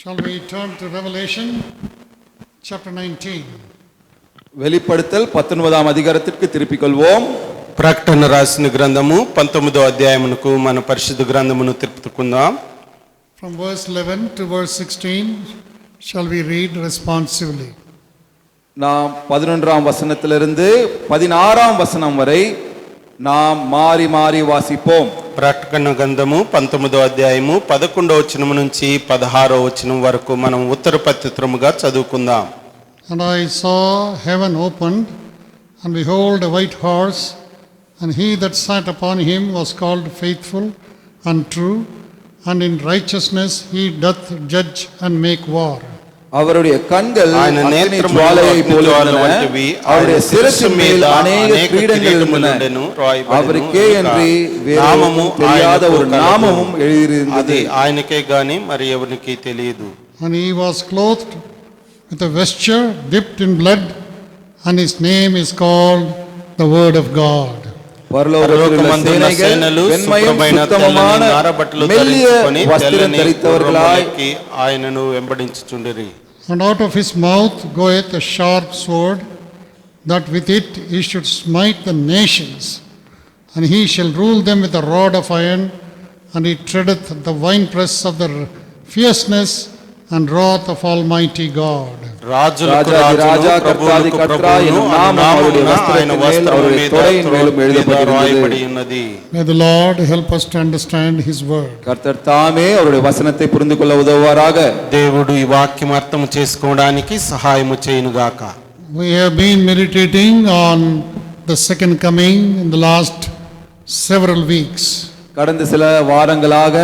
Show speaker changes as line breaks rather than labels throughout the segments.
Shall we turn to Revelation chapter 19?
வெளிப்படுத்தல் 19ஆம் அதிகாரத்திற்கு திருப்பிக் கொள்வோம்.
ప్రకటన రాసిన గ్రంథము 19వ అధ్యాయమునకు మన పరిశుద్ధ గ్రంథమును తిప్పుకుందాం.
From verse 11 to verse 16 shall we read responsively.
நாம் 11ஆம் வசனத்திலிருந்து 16ஆம் வசனம் வரை நாம் மாறி மாறி வாசிப்போம்.
ప్రకటన గ్రంథము 19వ అధ్యాయము 11వ వచనం నుంచి 16వ వచనం వరకు మనం ఉత్తరపత్రితముగా చదువుకుందాం.
And I saw heaven opened, and behold a white horse, and he that sat upon him was called Faithful and True, and in righteousness he doth judge and make war.
அவருடைய கண்கள்
ఆయన
அக்கினி
నేత్రములు
ஜுவாலையை போல
అగ్నిజ్వాల
இருந்தன.
వంటివి,
அவருடைய
ఆయన
சிரசு மேல் அநேக கிரீடங்கள் இருந்தன.
ఉండెను, రాయబడెను.
அவருக்கே என்று வேறு
నామము
தெரியாத
ఆయనకు
ஒரு
కలదు.
நாமமும் எழுதியிருந்தது.
అది ఆయనకే గాని మరి ఎవరికి తెలియదు.
And he was clothed with a vesture dipped in blood, and his name is called the Word of God.
பரலோகமண்டல சேனைகள் வெண்மையும் சுத்தமுமான மெல்லிய வஸ்திரம் தரித்தவர்களாய்
ఆయనను వెంబడించుచుండిరి.
And out of his mouth goeth a sharp sword, that with it he should smite the nations, and he shall rule them with a rod of iron, and he treadeth the winepress of the fierceness and wrath of Almighty God.
రాజులకు రాజును, ప్రభువులకు ప్రభువును అను నామమున ఆయన వస్త్రము మీద రాయబడి ఉన్నది.
May the Lord help us to understand his word.
కర్తర్ తామే அவருடைய వచనத்தை புரிந்து கொள்ள ఉదవువారాக.
దేవుడు ఈ వాక్యం అర్థం చేసుకోవడానికి సహాయము చేయునుగాక.
We have been meditating on the second coming in the last several weeks.
கடந்த சில வாரங்களாக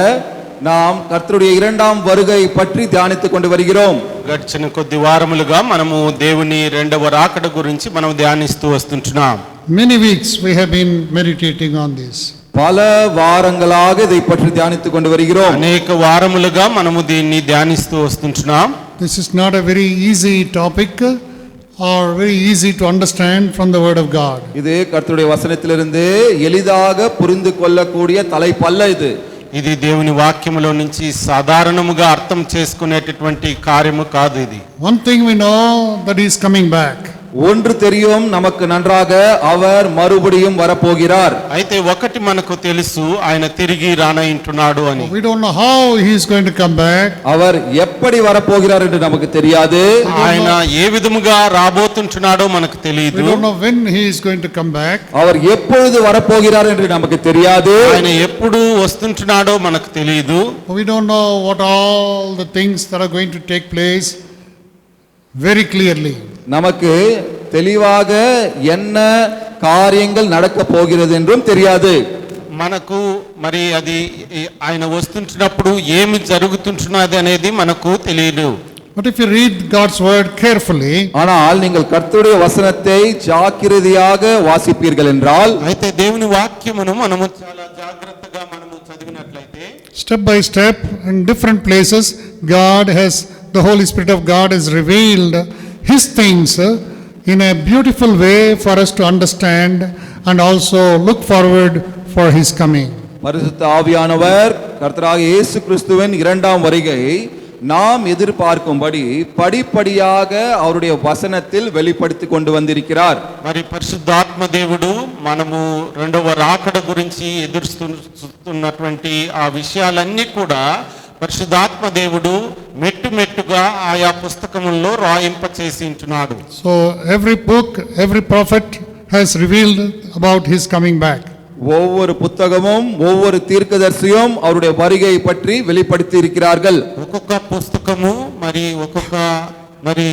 நாம் கர்த்தருடைய இரண்டாம் வருகை பற்றி தியானித்துக் கொண்டு வருகிறோம்.
గడిచిన కొద్ది వారములుగా మనము దేవుని రెండవ రాకడ గురించి మనం ధ్యానిస్తూ వస్తుంటున్నాం.
Many weeks we have been meditating on this.
பல வாரங்களாக இதை பற்றி தியானித்துக் கொண்டு வருகிறோம்.
అనేక వారములుగా మనము దీన్ని ధ్యానిస్తూ వస్తుంటున్నాం.
This is not a very easy topic or very easy to understand from the word of God.
இது கர்த்தருடைய வசனத்திலிருந்து எளிதாக புரிந்து கொள்ளக்கூடிய தலைப்பல்ல இது.
ఇది దేవుని వాక్యములో నుంచి సాధారణముగా అర్థం చేసుకునేటటువంటి కార్యము కాదు ఇది.
One thing we know, that he is coming back.
ஒன்று தெரியும் நமக்கு நன்றாக, அவர் மறுபடியும் வரப்போகிறார்.
అయితే ఒకటి మనకు తెలుసు, ఆయన తిరిగి రానయింటున్నాడు అని.
We don't know how he is going to come back.
அவர் எப்படி வரப்போகிறார் என்று நமக்கு தெரியாது.
ఆయన ఏ విధముగా రాబోతుంటున్నాడో మనకు తెలియదు.
We don't know when he is going to come back.
அவர் எப்பொழுது வரப்போகிறார் என்று நமக்கு தெரியாது.
ఆయన ఎప్పుడు వస్తుంటున్నాడో మనకు తెలియదు.
We don't know what all the things that are going to take place very clearly.
நமக்கு தெளிவாக என்ன காரியங்கள் நடக்க போகிறது என்றும் தெரியாது.
మనకు మరి అది ఆయన వస్తుంటున్నప్పుడు ఏమి జరుగుతుంటున్నది అనేది మనకు తెలియదు.
But if you read God's word carefully,
ஆனால் நீங்கள் கர்த்தருடைய வசனத்தை ஜாக்கிரதையாக வாசிப்பீர்கள் என்றால்,
అయితే దేవుని వాక్యమును మనము చాలా జాగ్రత్తగా మనము చదివినట్లయితే,
step by step in different places the Holy Spirit of God has revealed his things in a beautiful way for us to understand and also look forward for his coming.
பரிசுத்த ஆவியானவர் கர்த்தராகிய இயேசு கிறிஸ்துவின் இரண்டாம் வருகை நாம் எதிர்பார்க்கும்படி படிப்படியாக அவருடைய வசனத்தில் வெளிப்படுத்தி கொண்டு வந்திருக்கிறார்.
మరి పరిశుద్ధాత్మ దేవుడు మనము రెండవ రాకడ గురించి ఎదురుస్తున్నటువంటి ఆ విషయాలన్నీ కూడా పరిశుద్ధాత్మ దేవుడు మెట్టుగా ఆయా పుస్తకముల్లో రాయింప చేసి ఉంటున్నాడు.
So every book, every prophet has revealed about his coming back.
ஒவ்வொரு புத்தகமும் ஒவ்வொரு தீர்க்கதரிசியும் அவருடைய வருகை பற்றி வெளிப்படுத்தி இருக்கிறார்கள்.
ఒక్కొక్క పుస్తకము మరి ఒక్కొక్క మరి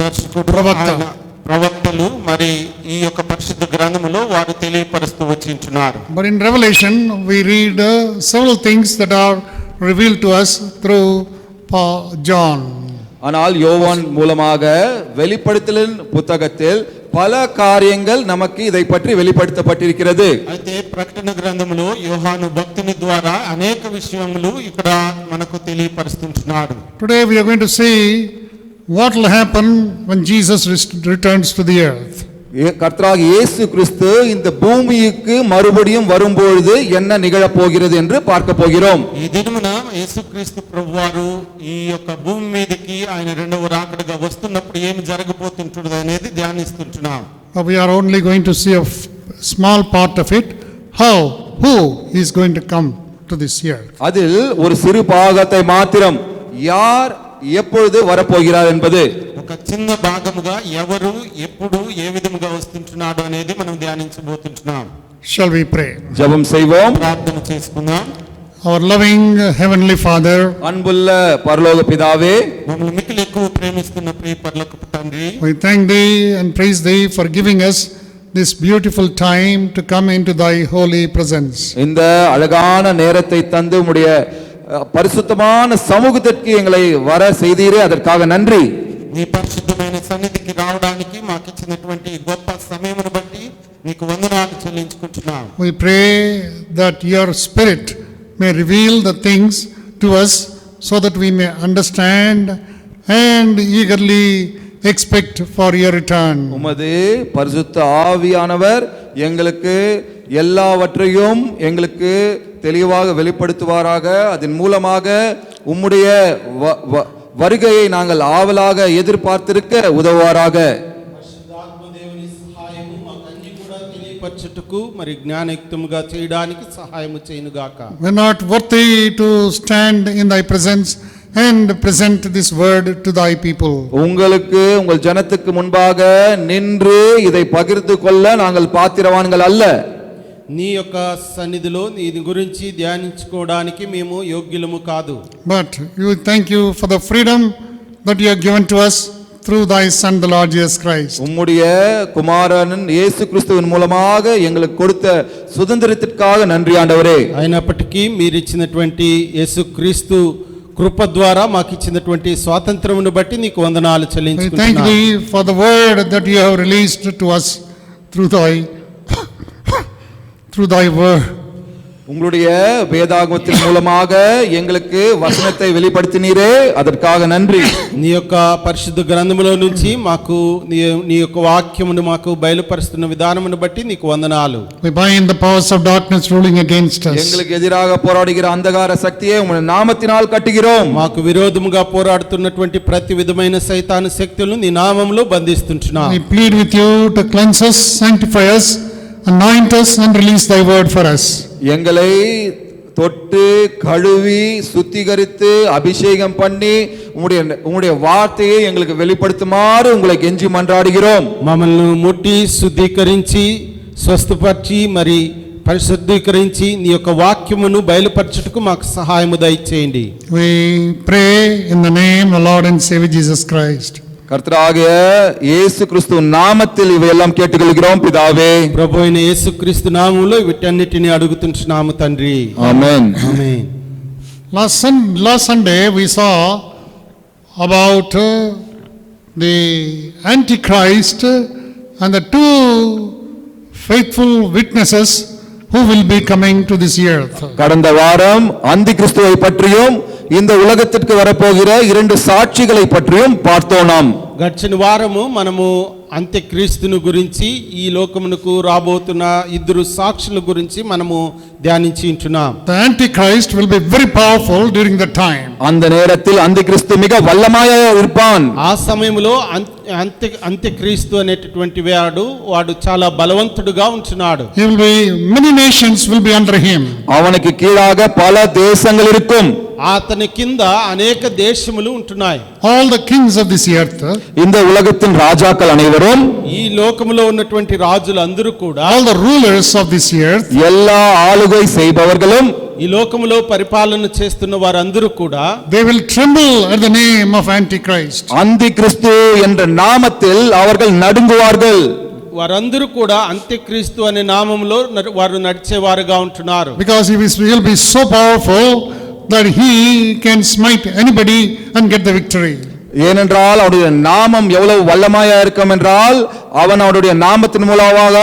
దర్శకుడు ప్రవక్తలు మరి ఈ యొక్క పరిశుద్ధ గ్రంథములో వారు తెలియపరుస్తూ వచ్చింటున్నారు.
But in Revelation we read several things that are revealed to us through John.
ஆனால் யோவான் மூலமாக வெளிப்படுத்தலின் புத்தகத்தில் பல காரியங்கள் நமக்கு இதை பற்றி வெளிப்படுத்தப்பட்டிருக்கிறது.
అయితే ప్రకటన గ్రంథములో యోహాను భక్తుని ద్వారా అనేక విషయములు ఇక్కడ మనకు తెలియపరుస్తున్నాడు.
Today we are going to see what will happen when Jesus returns to the earth.
கர்த்தராகிய இயேசு கிறிஸ்து இந்த பூமிக்கு மறுபடியும் வரும்பொழுது என்ன நிகழப் போகிறது என்று பார்க்க போகிறோம்.
ఈ దినమున యేసుక్రీస్తు ప్రభువారు ఈ యొక్క భూమి మీదకి ఆయన రెండవ రాకడగా వస్తున్నప్పుడు ఏమి జరగబోతుంటుందో అనేది ధ్యానిస్తుంటున్నాం.
We are only going to see a small part of it, who is going to come to this year.
அதில் ஒரு சிறு பாகத்தை மாத்திரம் யார் எப்பொழுது வரப்போகிறார் என்பது
ఒక చిన్న భాగముగా ఎవరు ఎప్పుడు ఏ విధముగా వస్తుంటున్నాడు అనేది మనం ధ్యానించబోతుంటున్నాం.
Shall we pray?
ஜெபம் செய்வோம்.
ప్రార్థన చేసుకుందాం.
Our loving Heavenly Father,
அன்புள்ள பரலோக பிதாவே,
మమ్మల్ని మిక్కిలి ఎక్కువ ప్రేమిస్తున్న ప్రియ పరలోకపు తండ్రి,
we thank Thee and praise Thee for giving us this beautiful time to come into Thy holy presence.
இந்த அழகான நேரத்தை தந்து உம்முடைய பரிசுத்தமான சமூகத்திற்கு எங்களை வர செய்தீரே, அதற்காக நன்றி.
నీ పరిశుద్ధమైన సన్నిధికి రావడానికి మాకు ఇచ్చినటువంటి గొప్ప సమయమును బట్టి నీకు వందనాలు చెల్లించుకుంటున్నాం.
We pray that Your Spirit may reveal the things to us so that we may understand and eagerly expect for Your return.
உமது பரிசுத்த ஆவியானவர் எங்களுக்கு எல்லாவற்றையும் எங்களுக்கு தெளிவாக வெளிப்படுத்துவாராக. அதன் மூலமாக உம்முடைய வருகையை நாங்கள் ஆவலாக எதிர்பார்த்திருக்க உதவுவாராக.
పరిశుద్ధాత్మదేవుని సహాయము మాకన్నీ కూడా తెలియపరచుటకు మరి జ్ఞానయుక్తముగా చేయడానికి సహాయము చేయునుగాక.
We are not worthy to stand in Thy presence and present this word to Thy people.
உங்களுக்கு உங்கள் ஜனத்துக்கு முன்பாக நின்று இதை பகிர்ந்து கொள்ள நாங்கள் பாத்திரவான்கள் அல்ல.
నీ యొక్క సన్నిధిలో నీ గురించి ధ్యానించుకోవడానికి మేము యోగ్యులము కాదు.
But we thank You for the freedom that You have given to us through Thy Son, the Lord Jesus Christ.
உம்முடைய குமாரன் இயேசு கிறிஸ்துவின் மூலமாக எங்களுக்கு கொடுத்த சுதந்திரத்திற்காக நன்றி ஆண்டவரே.
అయినప్పటికీ మీరు ఇచ్చినటువంటి యేసుక్రీస్తు కృప ద్వారా మాకు ఇచ్చినటువంటి స్వాతంత్రమును బట్టి నీకు వందనాలు
We thank
చెల్లించుకుంటున్నాను.
Thee for the word that You have released to us through Thy word.
உங்களுடைய வேதாகமத்தின் மூலமாக எங்களுக்கு வசனத்தை வெளிப்படுத்தினீரே, அதற்காக நன்றி.
నీ యొక్క పరిశుద్ధ గ్రంథములో నుంచి మాకు నీ యొక్క వాక్యమును మాకు బయలుపరుస్తున్న విధానమును బట్టి నీకు వందనాలు.
We bind the powers of darkness ruling against us.
எங்களுக்கு எதிராக போராடுகிற அந்தகார சக்தியை உம்முடைய நாமத்தினால் கட்டுகிறோம்.
మాకు విరోధముగా పోరాడుతున్నటువంటి ప్రతి విధమైన సైతాను శక్తులను నీ నామములో బంధిస్తుంటున్నాం.
We plead with You to cleanse us, sanctify us, anoint us and release Thy word for us.
எங்களை தொட்டு கழுவி சுத்திகரித்து அபிஷேகம் பண்ணி உம்முடைய வார்த்தையை எங்களுக்கு வெளிப்படுத்துமாறு உங்களை கெஞ்சி மன்றாடுகிறோம்.
మమ్మల్ని ముట్టి శుద్ధీకరించి స్వస్థపరిచి మరి పరిశుద్ధీకరించి నీ యొక్క వాక్యమును బయలుపరచుటకు మాకు సహాయము దయచేయండి.
We pray in the name of the Lord and Savior Jesus Christ.
கர்த்தராகிய இயேசு கிறிஸ்து நாமத்தில் இவையெல்லாம் கேட்டுக்கொள்கிறோம் பிதாவே.
ప్రభు అయిన యేసుక్రీస్తు నామములో వీటన్నిటిని అడుగుతుంటున్నాము తండ్రి.
ஆமென்.
ఆమేన్.
Last Sunday we saw about the Antichrist and the two faithful witnesses who will be coming to this earth.
கடந்த வாரம் அந்தி கிறிஸ்துவை பற்றியும் இந்த உலகத்திற்கு வரப்போகிற இரண்டு சாட்சிகளை பற்றியும் பார்த்தோம். நாம்
గడిచిన వారము మనము అంత్యక్రీస్తును గురించి ఈ లోకమునకు రాబోతున్న ఇద్దరు సాక్షుల గురించి మనము ధ్యానించి ఉంటున్నాం.
The Antichrist will be very powerful during that time.
அந்த நேரத்தில் அந்தி கிறிஸ்து மிக வல்லமையாக இருப்பான்.
ఆ సమయంలో అంత్యక్రీస్తు అనేటటువంటి వాడు చాలా బలవంతుడుగా ఉంటున్నాడు.
Many nations will be under him.
அவனுக்கு கீழாக பல தேசங்கள் இருக்கும்.
అతని కింద అనేక దేశములు ఉంటున్నాయి.
All the kings of this earth,
இந்த உலகத்தின் ராஜாக்கள் அனைவரும்,
ఈ లోకములో ఉన్నటువంటి రాజులు అందరూ కూడా,
all the rulers of this earth,
எல்லா ஆளுகை செய்பவர்களும்,
ఈ లోకములో పరిపాలన చేస్తున్న వారందరూ కూడా,
they will tremble at the name of Antichrist.
அந்தி கிறிஸ்து என்ற நாமத்தில் அவர்கள் நடுங்குவார்கள்.
వారందరూ కూడా అంత్యక్రీస్తు అనే నామములో వారు నడిచేవారుగా ఉంటున్నారు.
Because he will be so powerful that he can smite anybody and get the victory.
ஏனென்றால் அவருடைய நாமம் எவ்வளவு வல்லமையா இருக்கும் என்றால் அவன் அவருடைய நாமத்தின் மூலமாக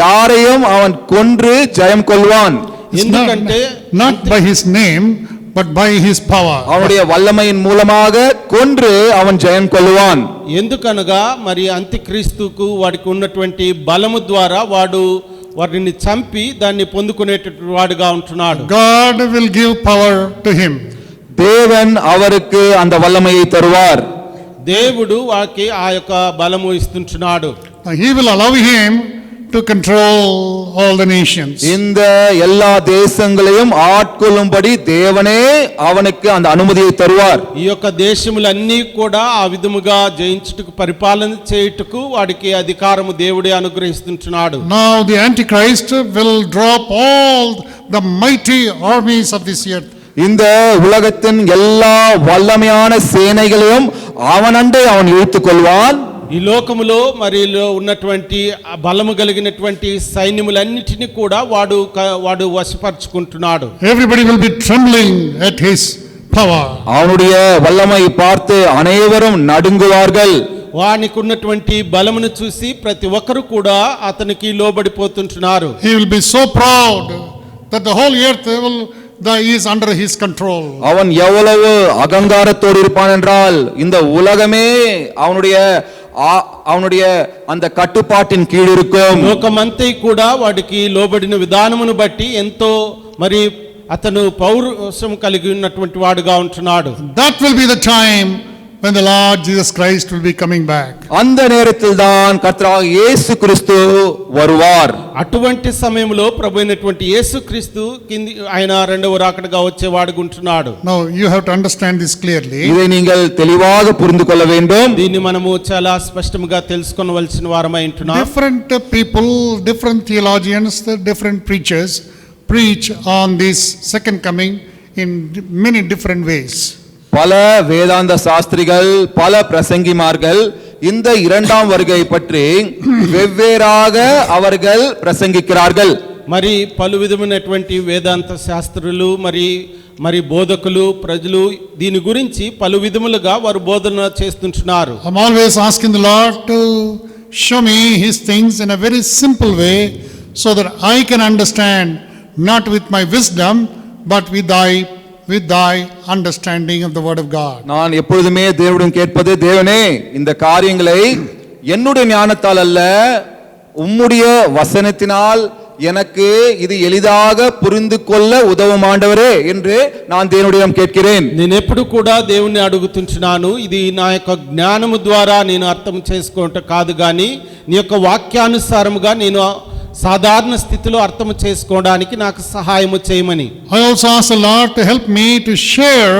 யாரையும் அவன் கொன்று ஜெயம் கொள்வான்.
ఎందుకంటే
not by his name but by his power.
அவனுடைய வல்லமையின் மூலமாக கொன்று அவன் ஜெயம் கொள்ளுவான்.
ఎందుకనగా మరి అంత్యక్రీస్తుకు వాడికి ఉన్నటువంటి బలము ద్వారా వాడిని చంపి దాన్ని పొందుకునేటటువంటి వాడుగా ఉంటున్నాడు.
God will give power to him.
தேவன் அவருக்கு அந்த வல்லமையை தருவார்.
దేవుడు వారికి ఆ యొక్క బలము ఇస్తుంటున్నాడు.
He will allow him to control all the nations.
இந்த எல்லா தேசங்களையும் ஆட்கொள்ளும்படி தேவனே அவனுக்கு அந்த அனுமதியை தருவார்.
ఈ యొక్క దేశములన్నీ కూడా ఆ విధముగా జయించుటకు పరిపాలన చేయుటకు వాడికి అధికారము దేవుడే అనుగ్రహిస్తుంటున్నాడు.
Now the Antichrist will drop all the mighty armies of this earth.
இந்த உலகத்தின் எல்லா வல்லமையான சேனைகளையும் அவனண்டை அவன் இழுத்துக் கொள்வான்.
ఈ లోకములో మరి ఉన్నటువంటి బలము కలిగినటువంటి సైన్యములన్నిటిని కూడా వాడు వశపరుచుకుంటున్నాడు.
Everybody will be trembling at his power.
அவனுடைய வல்லமை பார்த்து அனைவரும் நடுங்குவார்கள்.
వానికి ఉన్నటువంటి బలమును చూసి ప్రతి ఒక్కరు కూడా అతనికి లోబడిపోతుంటున్నారు.
He will be so proud that the whole earth is under his control.
அவன் எவ்வளவு அகங்காரத்தோடு இருப்பான் என்றால் இந்த உலகமே அவனுடைய அந்த கட்டுப்பாட்டின் கீழ் இருக்கும்.
లోకమంతా కూడా వాడికి లోబడిన విధానమును బట్టి ఎంతో మరి అతను పౌరుషం కలిగి ఉన్నటువంటి వాడుగా ఉంటున్నాడు.
That will be the time when the Lord Jesus Christ will be coming back.
அந்த நேரத்தில் தான் கர்த்தராகிய இயேசு கிறிஸ்து வருவார்.
అటువంటి సమయంలో ప్రభువైనటువంటి యేసుక్రీస్తు ఆయన రెండవ రాకడగా వచ్చేవాడుగా ఉంటున్నాడు.
Now you have to understand this clearly.
இதை நீங்கள் தெளிவாக புரிந்து கொள்ள வேண்டும்.
దీన్ని మనము చాలా స్పష్టంగా తెలుసుకోవలసిన వారమై ఉంటున్నాం.
Different people, different theologians, different preachers preach on this second coming in many different ways.
பல வேதாந்த சாஸ்திரிகள் பல பிரசங்கிமார்கள் இந்த இரண்டாம் வருகை பற்றி வெவ்வேறாக அவர்கள் பிரசங்கிக்கிறார்கள்.
మరి పలు విధమైనటువంటి వేదాంత శాస్త్రులు మరి బోధకులు ప్రజలు దీని గురించి పలు విధములుగా వారు బోధన చేస్తుంటున్నారు.
I'm always asking the Lord to show me his things in a very simple way so that I can understand, not with my wisdom but with thy understanding of the word of God.
நான் எப்பொழுதுமே தேவனிடம் கேட்பது, தேவனே இந்த காரியங்களை என்னுடைய ஞானத்தால் அல்ல உம்முடைய வசனத்தினால் எனக்கு இது எளிதாக புரிந்து கொள்ள உதவும் ஆண்டவரே என்று நான் தேவனிடம் கேட்கிறேன்.
నేను ఎప్పుడు కూడా దేవుణ్ణి అడుగుతుంటున్నాను, ఇది నా యొక్క జ్ఞానము ద్వారా నేను అర్థం చేసుకోవటం కాదు గాని నీ యొక్క వాక్యానుసారముగా నేను సాధారణ స్థితిలో అర్థం చేసుకోవడానికి నాకు సహాయము చేయమని.
I also ask the Lord to help me to share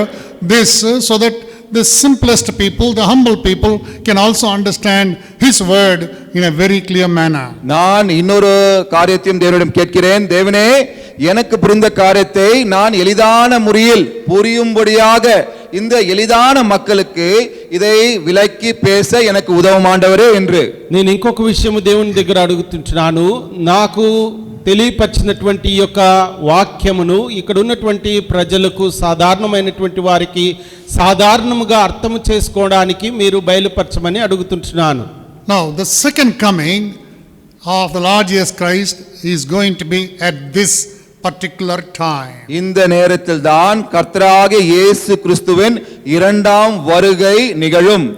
this so that the simplest people, the humble people can also understand his word in a very clear manner.
நான் இன்னொரு காரியத்தையும் தேவனிடம் கேட்கிறேன், தேவனே எனக்கு புரிந்த காரியத்தை நான் எளிதான முறையில் புரியும்படியாக இந்த எளிதான மக்களுக்கு இதை விளக்கி பேச எனக்கு உதவும் ஆண்டவரே என்று.
నేను ఇంకొక విషయము దేవుని దగ్గర అడుగుతుంటున్నాను, నాకు తెలియపరిచినటువంటి యొక్క వాక్యమును ఇక్కడ ఉన్నటువంటి ప్రజలకు సాధారణమైనటువంటి వారికి సాధారణముగా అర్థం చేసుకోవడానికి మీరు బయలుపరచమని అడుగుతుంటున్నాను.
Now the second coming of the Lord Jesus Christ is going to be at this particular time.
இந்த நேரத்தில் தான் கர்த்தராகிய இயேசு கிறிஸ்துவின் இரண்டாம் வருகை நிகழும்.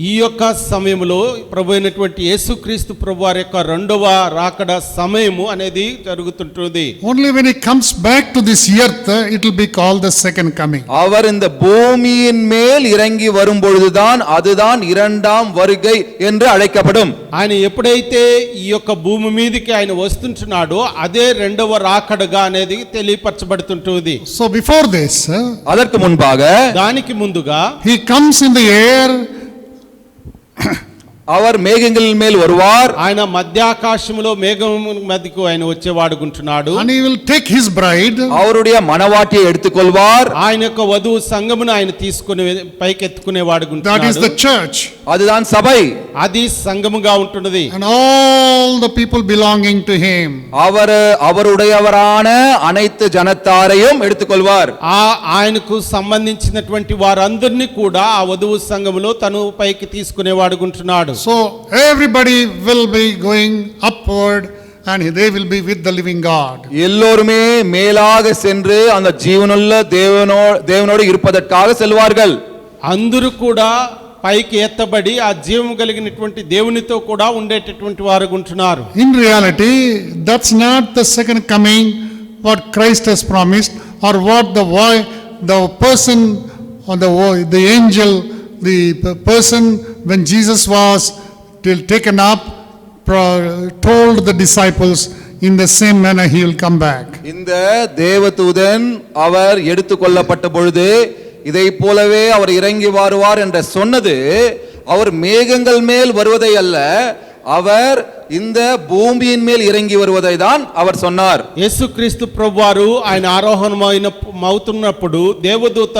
ఈ యొక్క సమయంలో ప్రభు అయినటువంటి యేసుక్రీస్తు ప్రభు వారి యొక్క రెండవ రాకడ సమయము అనేది జరుగుతుంటుంది.
Only when he comes back to this earth it will be called the second coming.
அவர் இந்த பூமியின் மேல் இறங்கி வரும் பொழுதுதான் அதுதான் இரண்டாம் வருகை என்று அழைக்கப்படும்.
ఆయన ఎప్పుడైతే ఈ యొక్క భూమి మీదకి ఆయన వస్తుంటున్నాడో అదే రెండవ రాకడగా అనేది తెలియపరచబడుతుంటుంది.
So before this,
அதற்கு முன்பாக
దానికి ముందుగా
he comes in the air
அவர் மேகங்களின் மேல் வருவார்.
ఆయన మధ్యాకాశములో మేఘము మధ్యకు ఆయన వచ్చేవాడుకుంటున్నాడు.
and he will take his bride.
அவருடைய மணவாட்டியை எடுத்துக்கொள்வார்.
ఆయన యొక్క వధువు సంఘమును ఆయన తీసుకుని పైకెత్తుకునేవాడుకుంటున్నాడు.
That is the church.
அதுதான் சபை.
అది సంఘముగా ఉంటున్నది.
And all the people belonging to him.
அவருடையவரான அனைத்து ஜனத்தாரையும் எடுத்துக்கொள்வார்.
ఆయనకు సంబంధించినటువంటి వారందరినీ కూడా ఆ వధువు సంఘములో తను పైకి తీసుకునేవాడుకుంటున్నాడు.
So everybody will be going upward and they will be with the living God.
எல்லோருமே மேலாக சென்று அந்த ஜீவனுள்ள தேவனோடு இருப்பதற்காக செல்வார்கள்.
అందరూ కూడా పైకి ఎత్తబడి ఆ జీవము కలిగినటువంటి దేవునితో కూడా ఉండేటటువంటి వారు ఉంటున్నారు.
In reality, that's not the second coming what Christ has promised, or what the person or the angel, the person when Jesus was taken up told the disciples in the same manner he will come back.
இந்த தேவதூதன் அவர் எடுத்துக்கொள்ளப்பட்ட பொழுது இதை போலவே அவர் இறங்கி வருவார் என்ற சொன்னது அவர் மேகங்கள் மேல் வருவதை அல்ல, அவர் இந்த பூமியின் மேல் இறங்கி வருவதை தான் அவர் சொன்னார்.
యేసుక్రీస్తు ప్రభువారు ఆయన ఆరోహణమవుతున్నప్పుడు దేవదూత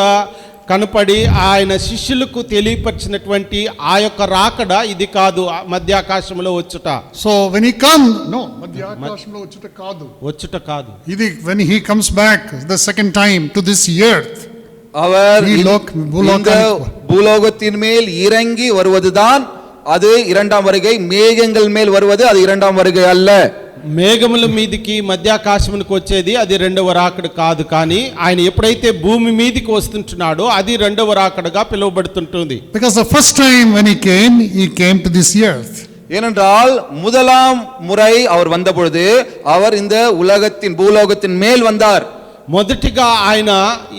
కనపడి ఆయన శిష్యులకు తెలియపరిచినటువంటి ఆ యొక్క రాకడ ఇది కాదు, మధ్యాకాశంలో వచ్చుట.
So when he come, no, మధ్యాకాశంలో వచ్చుట కాదు. ఇది when he comes back the second time to this earth,
அவர் இந்த பூலோகத்தின் மேல் இறங்கி வருவதுதான் அது இரண்டாம் வருகை. மேகங்கள் மேல் வருவது அது இரண்டாம் வருகை அல்ல.
మేఘముల మీదికి మధ్యాకాశమునికి వచ్చేది అది రెండవ రాకడ కాదు, కానీ ఆయన ఎప్పుడైతే భూమి మీదికి వస్తుంటున్నాడో అది రెండవ రాకడగా పిలువబడుతుంటుంది.
Because the first time when he came to this earth.
ஏனென்றால் முதலாம் முறை அவர் வந்த பொழுது அவர் இந்த பூலோகத்தின் மேல் வந்தார்.
మొదటిగా ఆయన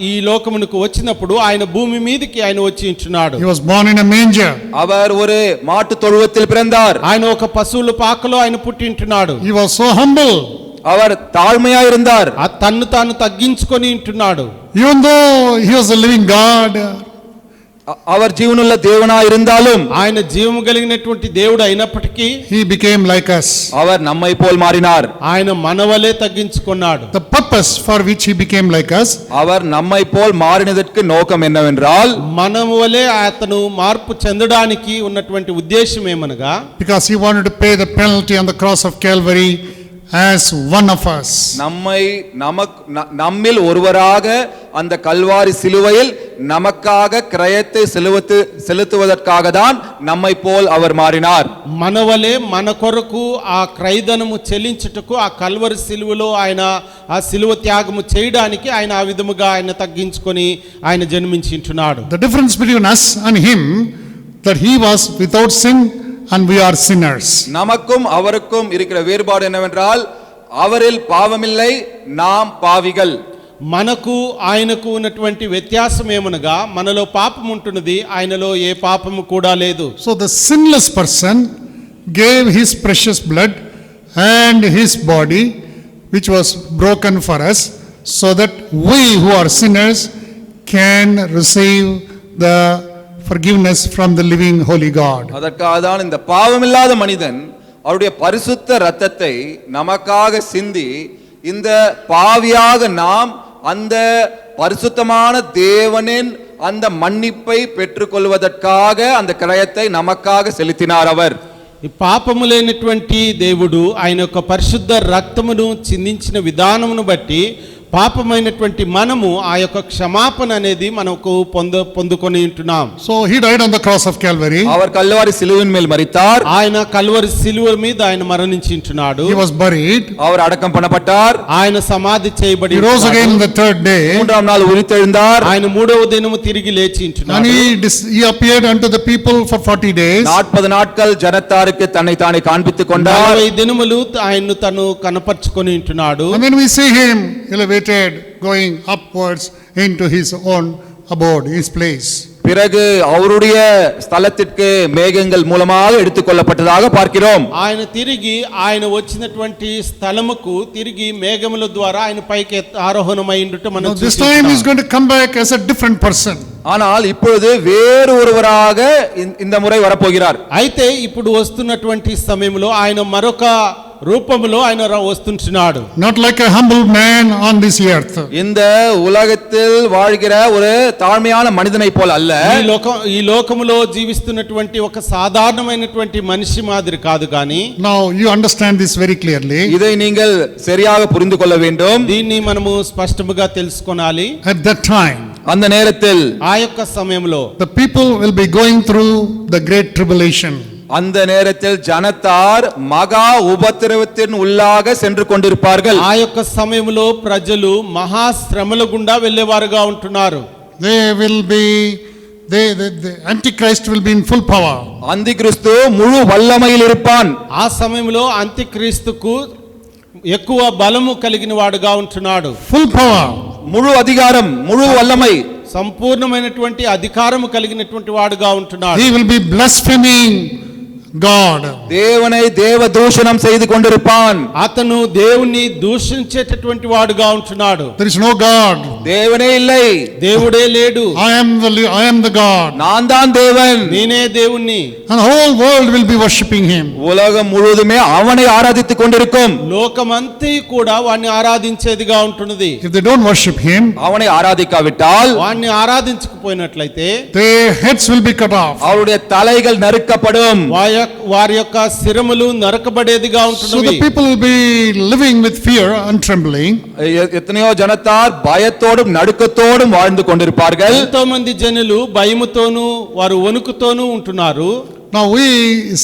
ఈ లోకమునకు వచ్చినప్పుడు ఆయన భూమి మీదకి ఆయన వచ్చి ఉంటున్నాడు.
He was born in a manger.
அவர் ஒரு மாட்டு தொழுவத்தில் பிறந்தார்.
ఆయన ఒక పశువుల పాకలో ఆయన పుట్టి ఉంటున్నాడు.
He was so humble.
அவர் தாழ்மையா இருந்தார்.
తన్ను తాను తగ్గించుకొని ఉంటున్నాడు.
Even though he was a living God,
அவர் ஜீவனுள்ள தேவனாய் இருந்தாலும்
ఆయన జీవము కలిగినటువంటి దేవుడు అయినప్పటికీ
he became like us.
அவர் நம்மை போல் மாறினார்.
ఆయన మనవలే తగ్గించుకున్నాడు.
The purpose for which he became like us,
அவர் நம்மை போல் மாறினதற்கு நோக்கம் என்னவென்றால்
మనవలే అతను మార్పు చెందడానికి ఉన్నటువంటి ఉద్దేశం ఏమనగా,
because he wanted to pay the penalty on the cross of Calvary as one of us. நம்மில் ஒருவராக அந்த கல்வாரி சிலுவையில் நமக்காக கிரயத்தை செலுத்துவதற்காக தான் நம்மை போல் அவர் மாறினார்.
మనవలే మన కొరకు ఆ క్రయధనము చెల్లించుటకు ఆ కల్వరి సిలువలో ఆయన ఆ సిలువ త్యాగము చేయడానికి ఆయన ఆ విధముగా ఆయన తగ్గించుకొని ఆయన జన్మించుంటున్నాడు.
The difference between us and him, that he was without sin and we are sinners.
நமக்கும் அவருக்கும் இருக்கிற வேறுபாடு என்னவென்றால் அவரில் பாவமில்லை, நாம் பாவிகள்.
మనకు ఆయనకు ఉన్నటువంటి వ్యత్యాసం ఏమనగా మనలో పాపం ఉంటున్నది, ఆయనలో ఏ పాపము కూడా లేదు.
So the sinless person gave his precious blood and his body which was broken for us, so that we who are sinners can receive the forgiveness from the living holy God.
அதற்காக தான் இந்த பாவமில்லாத மனிதன் அவருடைய பரிசுத்த இரத்தத்தை நமக்காக சிந்தி இந்த பாவியாக நாம் அந்த பரிசுத்தமான தேவனின் அந்த மன்னிப்பை பெற்றுக்கொள்வதற்காக அந்த கிரயத்தை நமக்காக செலுத்தினார். அவர்
ఈ పాపము లేనటువంటి దేవుడు ఆయన యొక్క పరిశుద్ధ రక్తమును చిందించిన విధానమును బట్టి పాపమైనటువంటి మనము ఆ యొక్క క్షమాపణ అనేది మనకు పొందుకొని ఉంటున్నాం.
So he died on the cross of Calvary.
அவர் கல்வாரி சிலுவையின் மேல் மரித்தார்.
ఆయన కల్వరి సిలువ మీద ఆయన మరణించి ఉంటున్నాడు.
He was buried.
அவர் அடக்கம் பண்ணப்பட்டார்.
ఆయన సమాధి చేయబడి
He rose again on the third day.
மூன்றாம் நாள் உயிர்த்தெழுந்தார்.
ఆయన మూడవ దినము తిరిగి లేచి ఉంటున్నాడు.
And he appeared unto the people for 40 days.
40 நாட்கள் ஜனத்தாருக்கு தன்னை தானே காண்பித்துக் கொண்டார்.
40 దినములు ఆయన్ను తను కనపర్చుకొని ఉంటున్నాడు.
And then we see him elevated, going upwards into his own abode, his place.
பிறகு அவருடைய ஸ்தலத்திற்கு மேகங்கள் மூலமாக எடுத்துக்கொள்ளப்பட்டதாக பார்க்கிறோம்.
ఆయన తిరిగి ఆయన వచ్చినటువంటి స్థలముకు తిరిగి మేఘముల ద్వారా ఆయన పైకి ఆరోహణమైండుట మనం
Now this time he is going to come back as a different person.
ஆனால் இப்பொழுது வேறு ஒருவராக இந்த முறை வரப்போகிறார்.
అయితే ఇప్పుడు వస్తున్నటువంటి సమయంలో ఆయన మరొక రూపములో ఆయన వస్తుంటున్నాడు.
Not like a humble man on this earth.
இந்த உலகத்தில் வாழ்கிற ஒரு தாழ்மையான மனிதனை போல அல்ல.
ఈ లోకములో జీవిస్తున్నటువంటి ఒక సాధారణమైనటువంటి మనిషి మాదిరి కాదు కానీ.
Now you understand this very clearly.
இதை நீங்கள் சரியாக புரிந்து கொள்ள வேண்டும்.
దీన్ని మనము స్పష్టముగా తెలుసుకోవాలి.
At that time,
அந்த நேரத்தில்
ఆ యొక్క సమయంలో
the people will be going through the great tribulation.
அந்த நேரத்தில் ஜனத்தார் மகா உபத்திரவத்தின் உள்ளாக சென்று கொண்டிருப்பார்கள்.
ఆ యొక్క సమయంలో ప్రజలు మహాశ్రమల గుండా వెళ్ళేవారుగా ఉంటున్నారు.
They will be, the Antichrist will be in full power.
அந்திகிறிஸ்து முழு வல்லமையில் இருப்பான்.
ఆ సమయంలో అంత్యక్రీస్తుకు ఎక్కువ బలము కలిగిన వాడుగా ఉంటున్నాడు.
Full power.
முழு அதிகாரம், முழு வல்லமை,
సంపూర్ణమైనటువంటి అధికారము కలిగినటువంటి వాడుగా ఉంటున్నాడు.
He will be blaspheming God.
தேவனை தேவ தூஷணம் செய்து கொண்டிருப்பான்.
అతను దేవుణ్ణి దూషించేటటువంటి వాడుగా ఉంటున్నాడు.
There is no God.
தேவனே இல்லை,
దేవుడే లేడు.
I am the God.
நான் தான் தேவன்.
నేనే దేవుణ్ణి.
And the whole world will be worshipping him.
உலகம் முழுவதுமே அவனை ஆராதித்துக் கொண்டிருக்கும்.
లోకమంతా కూడా వాణ్ణి ఆరాధించేదిగా ఉంటున్నది.
If they don't worship him,
அவனை ஆராதிக்காவிட்டால்
వాణ్ణి ఆరాధించకపోయినట్లయితే
their heads will be cut off.
அவருடைய தலைகள் நறுக்கப்படும்.
వారి యొక్క శిరములు నరకబడేదిగా
So
ఉంటున్నవి.
the people will be living with fear and trembling.
எத்தனையோ ஜனத்தார் பயத்தோடும் நடுக்கத்தோடும் வாழ்ந்து கொண்டிருப்பார்கள்.
ఎంతో మంది జనులు భయముతోనూ వారు వణుకుతోనూ ఉంటున్నారు.
Now we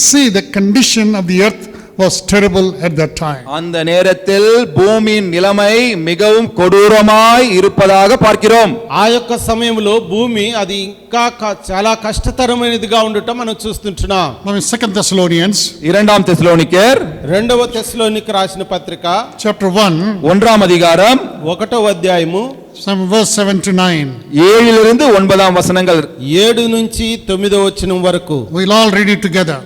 see the condition of the earth was terrible at that time.
அந்த நேரத்தில் பூமியின் நிலைமை மிகவும் கொடூரமாய் இருப்பதாக பார்க்கிறோம்.
ఆ యొక్క సమయంలో భూమి అది ఇంకా చాలా కష్టతరమైనదిగా ఉండటం మనం చూస్తుంటున్నాం.
Now in 2 Thessalonians
இரண்டாம் தெசலோனிக்கேர்
రెండవ తెస్సలోనికీ రాసిన పత్రిక
chapter 1,
ஒன்றாம் அதிகாரம்
1వ అధ్యాయము
verse 7 to 9.
7 to 9 வசனங்கள்.
7 నుంచి 9వ వచనం వరకు
We'll all read it together.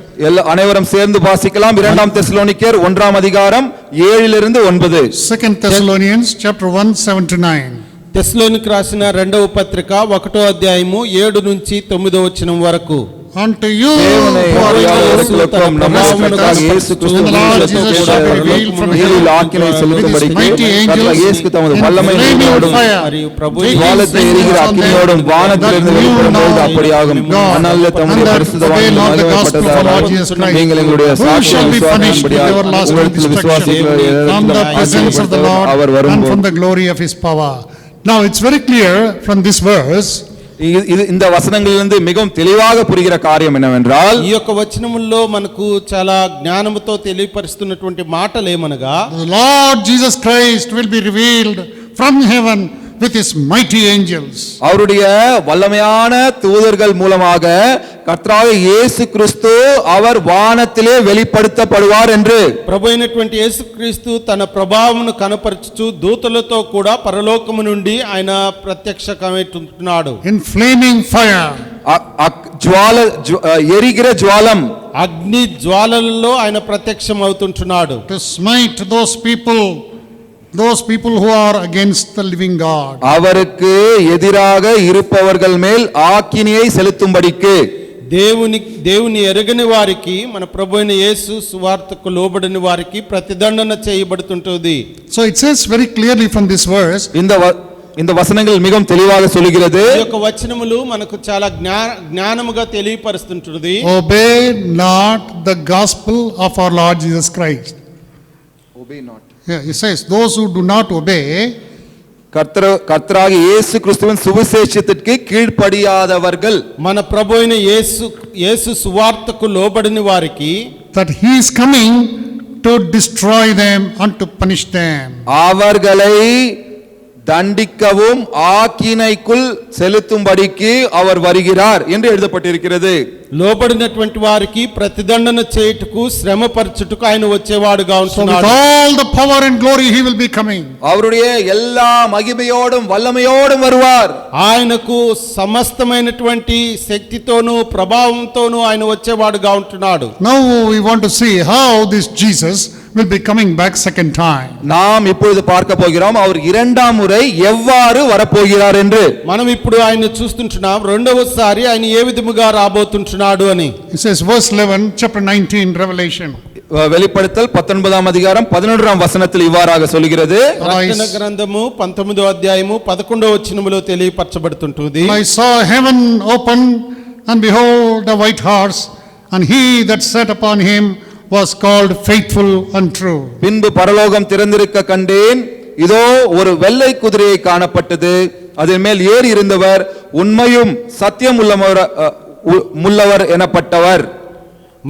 அனைவரும் சேர்ந்து வாசிக்கலாம். இரண்டாம் தெசலோனிக்கேர் 1ஆம் அதிகாரம் 7 to 9.
2 Thessalonians chapter 1, 7 to 9.
తెస్సలోనికీ రాసిన రెండవ పత్రిక 1వ అధ్యాయము 7 నుంచి 9వ వచనం వరకు.
Unto you
தேவனை
who are
அறியாதவர்களுக்கும் நம்முடைய கர்த்தராகிய இயேசு கிறிஸ்து நீரில் ஆக்கினை செலுத்தும்படிக்கு கர்த்தராகிய இயேசு தமது வல்லமை நீரோடும்
మరియు ప్రభు
வானத்தை எரிகிற அக்கினியோடும் வானத்திலிருந்து வெளிப்படும்போது அப்படியாகும். ஆனால் தம்முடைய பரிசுத்தவான்கள் மகிமைப்பட்டதால் நீங்கள் எங்களுடைய சாட்சியை விசுவாசிக்கும்படியாக உங்களிடத்தில்
from the presence of the Lord
our
and from
வரும்போது.
the glory of his power. Now it's very clear from this verse.
இந்த வசனங்களிலிருந்து மிகவும் தெளிவாக புரிகிற காரியம் என்னவென்றால்,
ఈ యొక్క వచనముల్లో మనకు చాలా జ్ఞానముతో తెలియపరుస్తున్నటువంటి మాటలు ఏమనగా,
The Lord Jesus Christ will be revealed from heaven with his mighty angels.
அவருடைய வல்லமையான தூதர்கள் மூலமாக கர்த்தராகிய இயேசு கிறிஸ்து அவர் வானத்திலே வெளிப்படுத்தப்படுவார் என்று.
ప్రభు అయినటువంటి యేసుక్రీస్తు తన ప్రభావమును కనపరచుచు దూతలతో కూడా పరలోకము నుండి ఆయన ప్రత్యక్షమవుతున్నాడు.
In flaming fire.
எரிகிற ஜுவாலம்,
అగ్ని జ్వాలలలో ఆయన ప్రత్యక్షం అవుతుంటున్నాడు.
To smite those people who are against the living God.
அவருக்கு எதிராக இருப்பவர்கள் மேல் ஆக்கினியை செலுத்தும்படிக்கு.
దేవుని ఎరగని వారికి, మన ప్రభు అయిన యేసు సువార్తకు లోబడని వారికి ప్రతిదండన చేయబడుతుంటుంది.
So it says very clearly from this verse,
இந்த வசனங்கள் மிகவும் தெளிவாக சொல்கிறது.
ఈ యొక్క వచనములు మనకు చాలా జ్ఞానముగా తెలియపరుస్తుంటుంది.
obey not the gospel of our Lord Jesus Christ.
Obey not.
Yeah, it says those who do not obey,
கர்த்தராகிய இயேசு கிறிஸ்துவின் சுவிசேஷத்திற்கு கீழ்ப்படியாதவர்கள்,
మన ప్రభు అయిన యేసు సువార్తకు లోబడని వారికి,
that he is coming to destroy them and to punish them.
அவர்களை தண்டிக்கவும் ஆக்கினைக்குள் செலுத்தும்படிக்கு அவர் வருகிறார் என்று எழுதப்பட்டிருக்கிறது.
లోబడినటువంటి వారికి ప్రతిదండన చేయుటకు శ్రమపరచుటకు ఆయన వచ్చేవాడుగా
So with
ఉంటున్నాడు.
all the power and glory he will be coming.
அவருடைய எல்லா மகிமையோடும் வல்லமையோடும் வருவார்.
ఆయనకు సమస్తమైనటువంటి శక్తితోనూ ప్రభావంతోనూ ఆయన వచ్చేవాడుగా ఉంటున్నాడు.
Now we want to see how this Jesus will be coming back second time.
நாம் இப்பொழுது பார்க்க போகிறோம் அவர் இரண்டாம் முறை எவ்வாறு வரப்போகிறார் என்று.
మనం ఇప్పుడు ఆయన చూస్తుంటున్నాం రెండవసారి ఆయన ఏ విధముగా రాబోతుంటున్నాడు అని.
It says verse 11 chapter 19 Revelation.
வெளிப்படுத்தல் 19ஆம் அதிகாரம் 11ஆம் வசனத்தில் இவ்வாறாக சொல்கிறது.
ప్రకటన గ్రంథము 19వ అధ్యాయము 11వ వచనములో తెలియపరచబడుతుంటుంది.
I saw heaven open and behold a white horse and he that sat upon him was called faithful and true.
பின்பு பரலோகம் திறந்திருக்க கண்டேன், இதோ ஒரு வெள்ளை குதிரையை காணப்பட்டது, அதன் மேல் ஏறி இருந்தவர் உண்மையும் சத்தியம் உள்ளவர் எனப்பட்டவர்.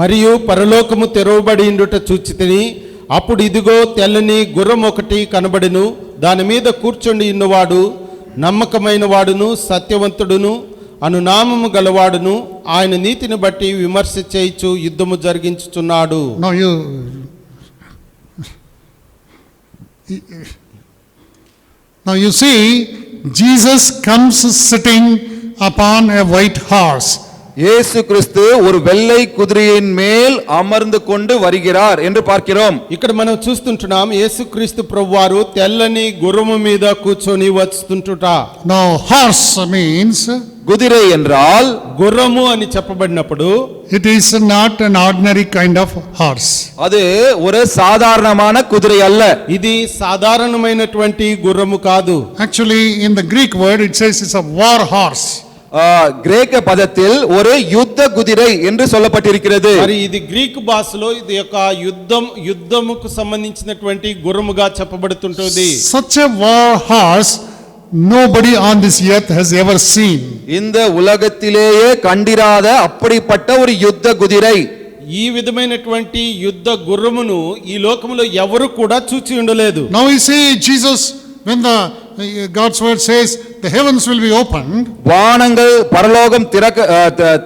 మరియు పరలోకము తెరవబడి ఉండుట చూచితిని. అప్పుడు ఇదిగో తెల్లని గుర్రం ఒకటి కనబడెను. దాని మీద కూర్చొని ఉన్నవాడు నమ్మకమైన వాడును సత్యవంతుడును అను నామము గలవాడును. ఆయన నీతిని బట్టి విమర్శ చేయిచు యుద్ధము జరిగించుచున్నాడు.
Now you see, Jesus comes sitting upon a white horse.
இயேசு கிறிஸ்து ஒரு வெள்ளை குதிரையின் மேல் அமர்ந்து கொண்டு வருகிறார் என்று பார்க்கிறோம்.
ఇక్కడ మనం చూస్తుంటున్నాం యేసుక్రీస్తు ప్రభువారు తెల్లని గుర్రము మీద కూర్చొని వస్తుంటుట.
Now horse means,
குதிரை என்றால்
గుర్రము అని చెప్పబడినప్పుడు
it is not an ordinary kind of horse.
அது ஒரு சாதாரணமான குதிரை அல்ல.
ఇది సాధారణమైనటువంటి గుర్రము కాదు.
Actually, in the Greek word, it says it's a war horse.
கிரேக்க பதத்தில் ஒரு யுத்த குதிரை என்று சொல்லப்பட்டிருக்கிறது.
మరి ఇది గ్రీక్ భాషలో ఇది ఒక యుద్ధముకు సంబంధించినటువంటి గుర్రముగా చెప్పబడుతుంటుంది.
Such a war horse nobody on this earth has ever seen.
இந்த உலகத்திலேயே கண்டிராத அப்படிப்பட்ட ஒரு யுத்த குதிரை.
ఈ విధమైనటువంటి యుద్ధ గుర్రమును ఈ లోకములో ఎవరు కూడా చూచి ఉండలేదు.
Now we see Jesus, when the God's word says the heavens will be opened,
வானங்கள் பரலோகம்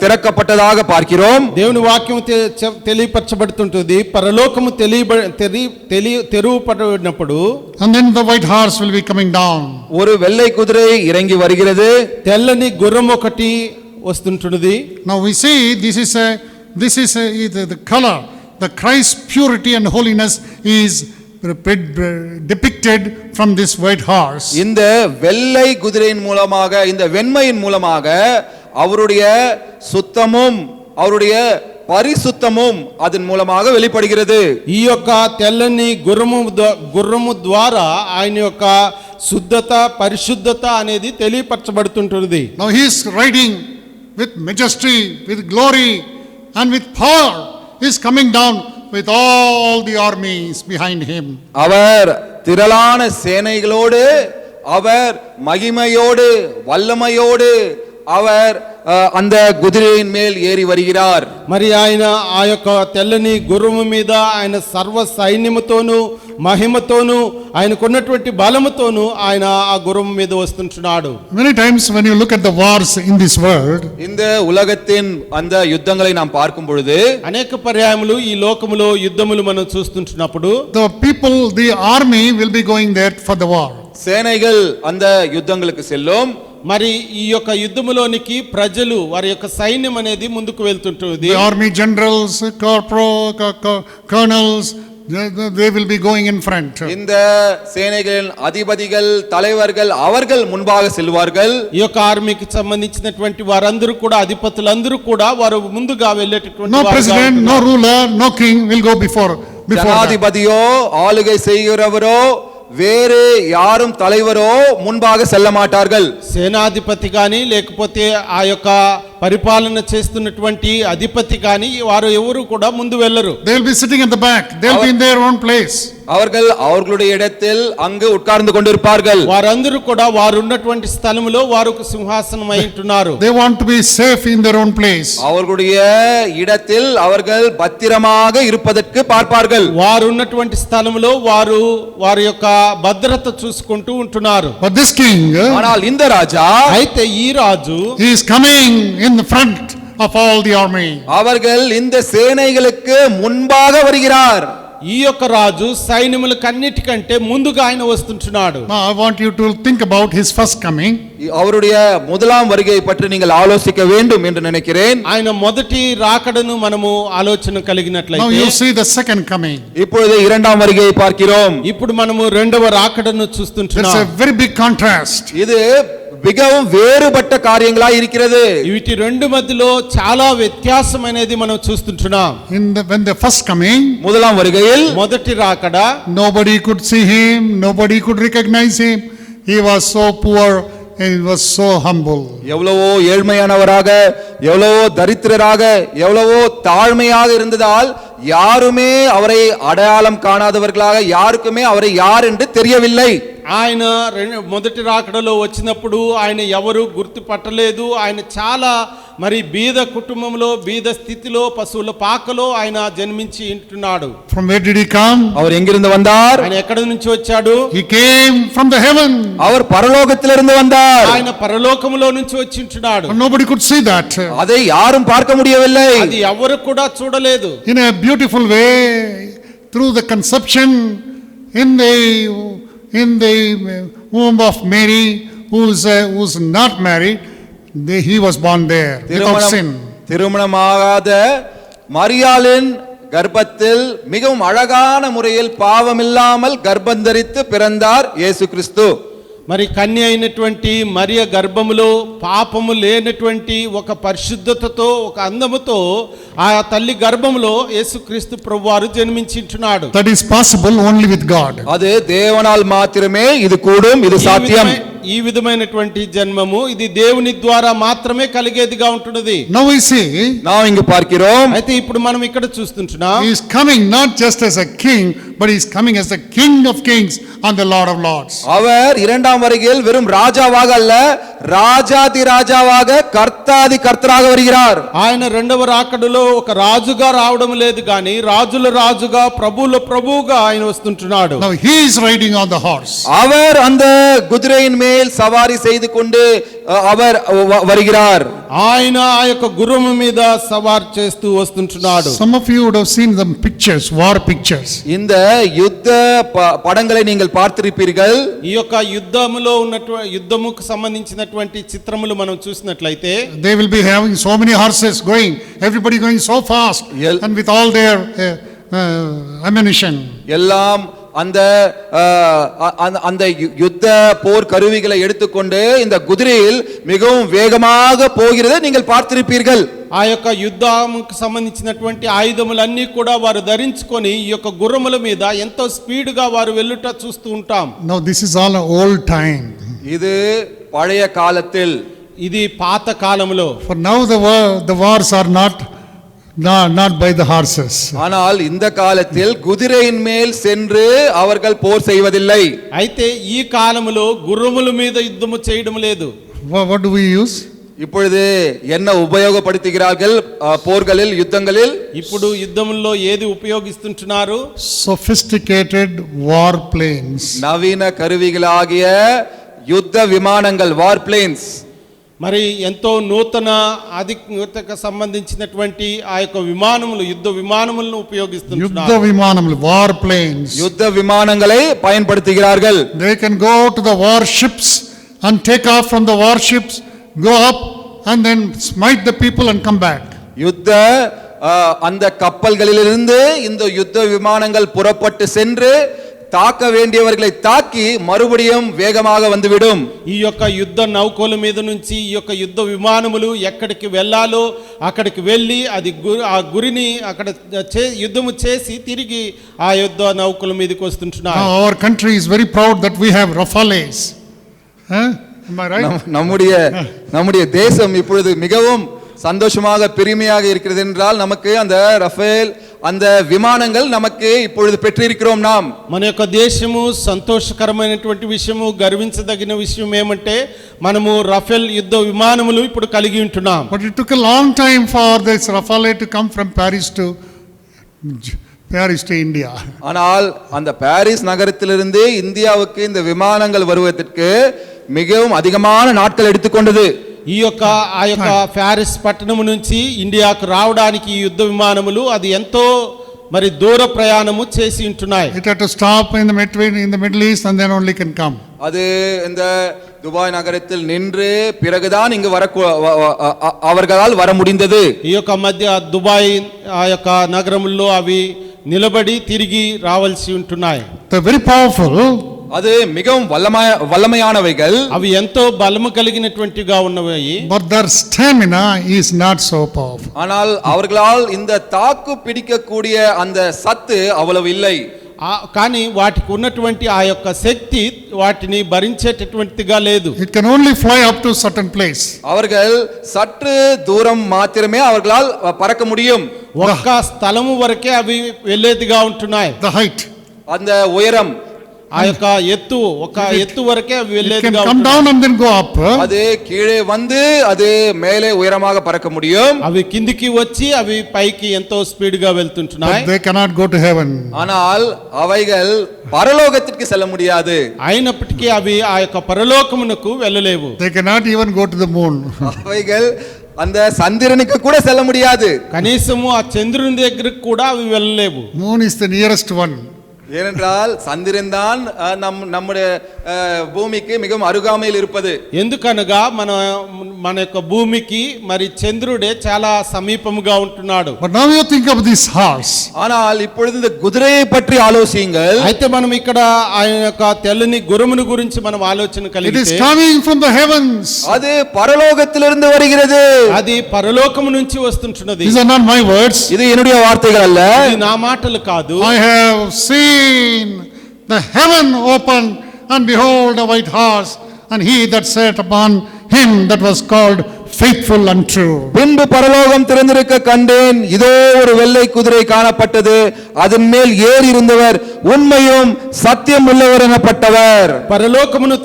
திறக்கப்பட்டதாக பார்க்கிறோம்.
దేవుని వాక్యం తెలియపరచబడుతుంటుంది. పరలోకము తెరువబడినప్పుడు
and then the white horse will be coming down.
ஒரு வெள்ளை குதிரை இறங்கி வருகிறது.
తెల్లని గుర్రం ఒకటి వస్తుంటున్నది.
Now we see this is the color, the Christ's purity and holiness is depicted from this white horse.
இந்த வெள்ளை குதிரையின் மூலமாக, இந்த வெண்மையின் மூலமாக அவருடைய சுத்தமும் அவருடைய பரிசுத்தமும் அதன் மூலமாக வெளிப்படுகிறது.
ఈ యొక్క తెల్లని గుర్రము ద్వారా ఆయన యొక్క శుద్ధత పరిశుద్ధత అనేది తెలియపరచబడుతుంటుంది.
Now he is riding with majesty, with glory and with power. He is coming down with all the armies behind him.
அவர் திரளான சேனைகளோடு, அவர் மகிமையோடு, வல்லமையோடு அவர் அந்த குதிரையின் மேல் ஏறி வருகிறார்.
మరి ఆయన ఆ యొక్క తెల్లని గుర్రము మీద ఆయన సర్వ సైన్యముతోను మహిమతోను ఆయనకున్నటువంటి బలముతోను ఆయన ఆ గుర్రము మీద వస్తుంటున్నాడు.
Many times when you look at the wars in this world,
இந்த உலகத்தின் அந்த யுத்தங்களை நாம் பார்க்கும் பொழுது
అనేక పర్యాయములు ఈ లోకములో యుద్ధములు మనం చూస్తుంటున్నప్పుడు
the people, the army will be going there for the war.
சேனைகள் அந்த யுத்தங்களுக்கு செல்லும்.
మరి ఈ యొక్క యుద్ధములోనికి ప్రజలు వారి యొక్క సైన్యం అనేది ముందుకు వెళ్తుంటుంది.
The army generals, colonels, they will be going in front.
இந்த சேனைகளின் அதிபதிகள், தலைவர்கள் அவர்கள் முன்பாக செல்வார்கள்.
ఈ యొక్క ఆర్మీకి సంబంధించినటువంటి వారందరూ కూడా అధిపతులందరూ కూడా వారు ముందుగా వెళ్ళేటటువంటి
No
వారుగా
president, no
ఉంటున్నారు.
ruler, no king will go before that.
ஜனாதிபதியோ ஆளுகை செய்கிறவரோ வேறு யாரும் தலைவரோ முன்பாக செல்ல மாட்டார்கள்.
సేనాధిపతి కానీ లేకపోతే ఆ యొక్క పరిపాలన చేస్తున్నటువంటి అధిపతి కానీ వారు ఎవరు కూడా ముందు వెళ్ళరు.
They will be sitting at the back. They will be in their own place.
அவர்கள் அவர்களுடைய இடத்தில் அங்கு உட்கார்ந்து கொண்டிருப்பார்கள்.
వారందరూ కూడా వారు ఉన్నటువంటి స్థలములో వారు సింహాసనం అయి ఉంటున్నారు.
They want to be safe in their own place.
அவர்களுடைய இடத்தில் அவர்கள் பத்திரமாக இருப்பதற்கு பார்ப்பார்கள்.
వారు ఉన్నటువంటి స్థలములో వారు వారి యొక్క భద్రత చూసుకుంటూ ఉంటున్నారు.
But this king,
ஆனால் இந்த ராஜா
అయితే ఈ రాజు
he is coming in the front of all the army.
அவர்கள் இந்த சேனைகளுக்கு முன்பாக வருகிறார்.
ఈ యొక్క రాజు సైన్యములకన్నిటికంటే ముందుగా ఆయన వస్తుంటున్నాడు.
Now I want you to think about his first coming.
அவருடைய முதலாம் வருகை பற்றி நீங்கள் ஆலோசிக்க வேண்டும் என்று நினைக்கிறேன்.
ఆయన మొదటి రాకడను మనము ఆలోచన
Now
కలిగినట్లయితే
you see the second coming.
இப்பொழுது இரண்டாம் வருகையை பார்க்கிறோம்.
ఇప్పుడు మనము రెండవ రాకడను
There's
చూస్తుంటున్నాం.
a very big contrast.
இது மிகவும் வேறுபட்ட காரியங்களாய் இருக்கிறது.
వీటి రెండు మధ్యలో చాలా వ్యత్యాసం అనేది మనం చూస్తుంటున్నాం.
When the first coming,
முதலாம் வருகையில்
మొదటి రాకడ
nobody could see him, nobody could recognize him. He was so poor and he was so humble.
எவ்வளவோ ஏழ்மையானவராக, எவ்வளவோ தரித்திரராக, எவ்வளவோ தாழ்மையாக இருந்ததால் யாருமே அவரை அடையாளம் காணாதவர்களாக, யாருக்குமே அவரை யார் என்று தெரியவில்லை.
ఆయన మొదటి రాకడలో వచ్చినప్పుడు ఆయన ఎవరు గుర్తుపట్టలేదు. ఆయన చాలా మరి బీద కుటుంబంలో బీద స్థితిలో పశువుల పాకలో ఆయన జన్మించి ఉంటున్నాడు.
From where did he come?
அவர் எங்கிருந்து வந்தார்?
ఆయన ఎక్కడి నుంచి వచ్చాడు?
He came from the heaven.
அவர் பரலோகத்திலிருந்து வந்தார்.
ఆయన పరలోకములో నుంచి వచ్చి ఉంటున్నాడు.
And nobody could see that.
அதை யாரும் பார்க்க முடியவில்லை.
అది ఎవరు కూడా చూడలేదు.
In a beautiful way, through the conception in the womb of Mary, who's not married, he was born there without sin.
திருமணமாகாத மரியாளின் கர்ப்பத்தில் மிகவும் அழகான முறையில் பாவமில்லாமல் கர்ப்பந்தரித்து பிறந்தார் இயேசு கிறிஸ்து.
మరి కన్య అయినటువంటి మరియ గర్భములో పాపము లేనటువంటి ఒక పరిశుద్ధతతో ఒక అందముతో ఆ తల్లి గర్భములో యేసుక్రీస్తు ప్రభువారు జన్మించుచున్నాడు.
That is possible only with God.
அது தேவனால் மாத்திரமே இது கூடும், இது சாத்தியம்.
ఈ విధమైనటువంటి జన్మము ఇది దేవుని ద్వారా మాత్రమే కలిగేదిగా ఉంటున్నది.
Now we see
நாம் இங்கு பார்க்கிறோம்,
అయితే ఇప్పుడు మనం ఇక్కడ చూస్తుంటున్నాం,
he is coming not just as a king, but he is coming as the King of Kings and the Lord of Lords.
அவர் இரண்டாம் வருகையில் வெறும் ராஜாவாக அல்ல, ராஜாதி ராஜாவாக கர்த்தாதி கர்த்தராக வருகிறார்.
ఆయన రెండవ రాకడలో ఒక రాజుగా రావడం లేదు గాని రాజుల రాజుగా ప్రభువుల ప్రభువుగా ఆయన వస్తుంటున్నాడు.
Now he is riding on the horse.
அவர் அந்த குதிரையின் மேல் சவாரி செய்து கொண்டு அவர் வருகிறார்.
ఆయన ఆ యొక్క గుర్రము మీద సవార్ చేస్తూ వస్తుంటున్నాడు.
Some of you would have seen the pictures, war pictures.
இந்த யுத்த படங்களை நீங்கள் பார்த்திருப்பீர்கள்.
ఈ యొక్క యుద్ధముకు సంబంధించినటువంటి చిత్రములు మనం చూసినట్లయితే
They will be having so many horses going, everybody going so fast, and with all their ammunition.
எல்லாம் அந்த அந்த யுத்த போர் கருவிகளை எடுத்துக்கொண்டு இந்த குதிரையில் மிகவும் வேகமாக போகிறதை நீங்கள் பார்த்திருப்பீர்கள்.
ఆ యొక్క యుద్ధముకు సంబంధించినటువంటి ఆయుధములన్నీ కూడా వారు ధరించుకొని ఈ యొక్క గుర్రముల మీద ఎంతో స్పీడ్గా వారు వెళ్ళుట చూస్తూ ఉంటాం.
Now this is all an old time.
இது பழைய காலத்தில்,
ఇది పాత కాలములో.
For now the wars are not by the horses.
ஆனால் இந்த காலத்தில் குதிரையின் மேல் சென்று அவர்கள் போர் செய்வதில்லை.
అయితే ఈ కాలములో గుర్రముల మీద యుద్ధము చేయడం లేదు.
What do we use?
இப்பொழுது என்ன உபயோகப்படுத்துகிறார்கள் போர்களில், யுத்தங்களில்?
ఇప్పుడు యుద్ధముల్లో ఏది ఉపయోగిస్తుంటున్నారు?
Sophisticated war planes.
நவீன கருவிகளாகிய யுத்த விமானங்கள், வார் பிளேன்ஸ்.
మరి ఎంతో నూతన ఆధునికతకు సంబంధించినటువంటి ఆ యొక్క విమానములు, యుద్ధ విమానములను ఉపయోగిస్తున్నారు.
Yuddha vimanam, war planes.
யுத்த விமானங்களை பயன்படுத்துகிறார்கள்.
They can go to the warships and take off from the warships, go up and then smite the people and come back.
யுத்த அந்த கப்பல்களிலிருந்து இந்த யுத்த விமானங்கள் புறப்பட்டு சென்று தாக்க வேண்டியவர்களை தாக்கி மறுபடியும் வேகமாக வந்துவிடும்.
ఈ యొక్క యుద్ధ నౌకల మీద నుంచి ఈ యొక్క యుద్ధ విమానములు ఎక్కడికి వెళ్ళాలో అక్కడికి వెళ్ళి అది ఆ గురిని అక్కడ యుద్ధము చేసి తిరిగి ఆ యుద్ధ నౌకల మీదకి వస్తుంటున్నారు.
Our country is very proud that we have Rafales. Am I right?
நம்முடைய தேசம் இப்பொழுது மிகவும் சந்தோஷமாக பெருமையாக இருக்கிறது என்றால் நமக்கு அந்த ரஃபேல் அந்த விமானங்கள் நமக்கு இப்பொழுது பெற்றிருக்கிறோம். நாம்
మన యొక్క దేశము సంతోషకరమైనటువంటి విషయము, గర్వించదగిన విషయం ఏమంటే మనము రఫేల్ యుద్ధ విమానములు ఇప్పుడు కలిగి ఉంటున్నాం.
But it took a long time for this Rafale to come from Paris to India.
ஆனால் அந்த பாரிஸ் நகரத்திலிருந்து இந்தியாவுக்கு இந்த விமானங்கள் வருவதற்கு மிகவும் அதிகமான நாட்கள் எடுத்துக்கொண்டது.
ఈ యొక్క ఆ యొక్క ప్యారిస్ పట్టణం నుంచి ఇండియాకు రావడానికి ఈ యుద్ధ విమానములు అది ఎంతో మరి దూర ప్రయాణము చేసి ఉంటున్నాయి.
It had to stop in the Middle East and then only can come.
அது இந்த துபாய் நகரத்தில் நின்று பிறகுதான் இங்கு அவர்களால் வர முடிந்தது.
ఈ యొక్క మధ్య దుబాయ్ ఆ యొక్క నగరముల్లో అవి నిలబడి తిరిగి రావాల్సి ఉంటున్నాయి.
They're very powerful.
அது மிகவும் வல்லமையானவைகள்,
అవి ఎంతో బలము కలిగినటువంటిగా ఉన్నవి.
But their stamina is not so powerful.
ஆனால் அவர்களால் இந்த தாக்கு பிடிக்கக்கூடிய அந்த சத்து அவ்வளவு இல்லை.
కానీ వాటికి ఉన్నటువంటి ఆ యొక్క శక్తి వాటిని భరించేటటువంటిగా లేదు.
It can only fly up to certain place.
அவர்கள் சற்று தூரம் மாத்திரமே அவர்களால் பறக்க முடியும்.
ఒక్క స్థలము వరకే అవి వెళ్ళేదిగా ఉంటున్నాయి.
The height.
அந்த உயரம்,
ఆ యొక్క ఎత్తు ఒక ఎత్తు వరకే
It can
వెళ్ళేదిగా
come
ఉంటుంది.
down and then go up.
அது கீழே வந்து அது மேலே உயரமாக பறக்க முடியும்.
అవి కిందికి వచ్చి అవి పైకి ఎంతో స్పీడ్ గా వెళ్తుంటున్నాయి.
But they cannot go to heaven.
ஆனால் అவைகள் పరలోకத்திற்கு செல்ல முடியாது.
అయినప్పటికీ అవి ఆ యొక్క పరలోకమునకు వెళ్ళలేవు.
They cannot even go to the moon.
அவைகள் அந்த சந்திரனுக்கு கூட செல்ல முடியாது.
కనీసము ఆ చంద్రుని దగ్గరికి కూడా అవి వెళ్ళలేవు.
Moon is the nearest one.
ஏனென்றால் சந்திரன் தான் நம்முடைய பூமிக்கு மிகவும் அருகாமையில் இருப்பது.
ఎందుకనగా మన యొక్క భూమికి మరి చంద్రుడే చాలా సమీపముగా ఉంటున్నాడు.
But now you think of this horse.
ஆனால் இப்பொழுது இந்த குதிரையை பற்றி ஆலோசியுங்கள்.
అయితే మనం ఇక్కడ ఆయన యొక్క తెల్లని గుర్రమును గురించి మనం ఆలోచన
It is
కలిగితే
coming from the heavens.
அது பரலோகத்திலிருந்து வருகிறது.
అది పరలోకము నుంచి వస్తుంటున్నది.
These are not my words.
இது என்னுடைய வார்த்தைகள் அல்ல.
ఇది నా మాటలు కాదు.
I have seen the heaven open, and behold a white horse, and he that sat upon him that was called faithful and true.
பின்பு பரலோகம் திறந்திருக்க கண்டேன், இதோ ஒரு வெள்ளை குதிரை காணப்பட்டது, அதன் மேல் ஏறி இருந்தவர் உண்மையும் சத்தியம் உள்ளவர் எனப்பட்டவர்.
పరలోకమును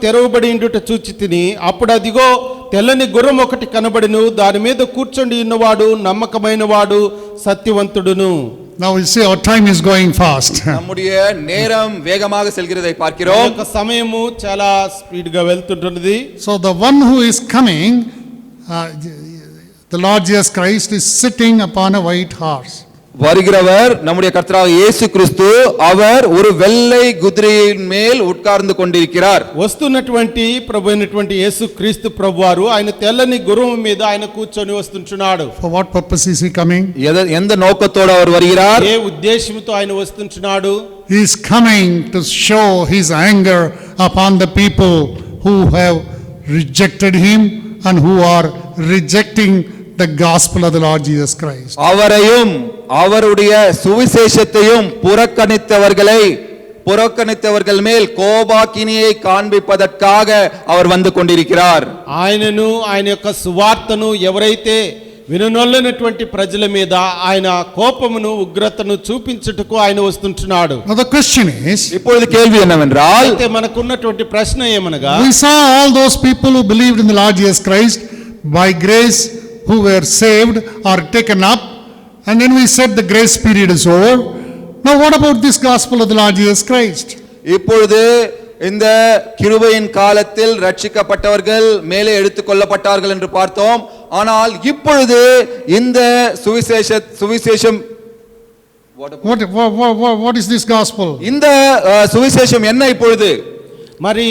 తెరవబడి ఉండుట చూచి తిని అప్పుడు అదిగో తెల్లని గుర్రం ఒకటి కనబడిను, దాని మీద కూర్చొని ఉన్నవాడు నమ్మకమైన వాడు సత్యవంతుడును.
Now we see our time is going fast.
நம்முடைய நேரம் வேகமாக செல்கிறதை
ఈ
பார்க்கிறோம்.
యొక్క సమయము చాలా స్పీడ్ గా వెళ్తుంటున్నది.
So the one who is coming, the Lord Jesus Christ, is sitting upon a white horse.
வருகிறவர் நம்முடைய கர்த்தராகிய இயேசு கிறிஸ்து, அவர் ஒரு வெள்ளை குதிரையின் மேல் உட்கார்ந்து கொண்டிருக்கிறார்.
వస్తున్నటువంటి ప్రభు అయినటువంటి యేసు క్రీస్తు ప్రభువారు ఆయన తెల్లని గుర్రం మీద ఆయన కూర్చొని వస్తుంటున్నాడు.
For what purpose is he coming?
எந்த நோக்கத்தோடு அவர் வருகிறார்?
ఏ ఉద్దేశంతో ఆయన వస్తుంటున్నాడు?
He is coming to show his anger upon the people who have rejected him and who are rejecting the gospel of the Lord Jesus Christ.
அவரையும் அவருடைய சுவிசேஷத்தையும் புறக்கணித்தவர்கள் மேல் கோபாக்கினியை காண்பிப்பதற்காக அவர் வந்து கொண்டிருக்கிறார்.
ఆయనను ఆయన యొక్క సువార్తను ఎవరైతే విననొల్లనటువంటి ప్రజల మీద ఆయన కోపమును ఉగ్రతను చూపించుటకు ఆయన వస్తుంటున్నాడు.
Now the question is,
இப்பொழுது கேள்வி என்னவென்றால்,
అయితే మనకున్నటువంటి ప్రశ్న ఏమనగా,
we saw all those people who believed in the Lord Jesus Christ by grace, who were saved or taken up, and then we said the grace period is over. Now what about this gospel of the Lord Jesus Christ?
இப்பொழுது இந்த கிருபையின் காலத்தில் ரட்சிக்கப்பட்டவர்கள் மேலே எடுத்துக் கொள்ளப்பட்டார்கள் என்று பார்த்தோம். ஆனால் இப்பொழுது இந்த சுவிசேஷம்
What is this gospel?
இந்த சுவிசேஷம் என்ன இப்பொழுது?
మరి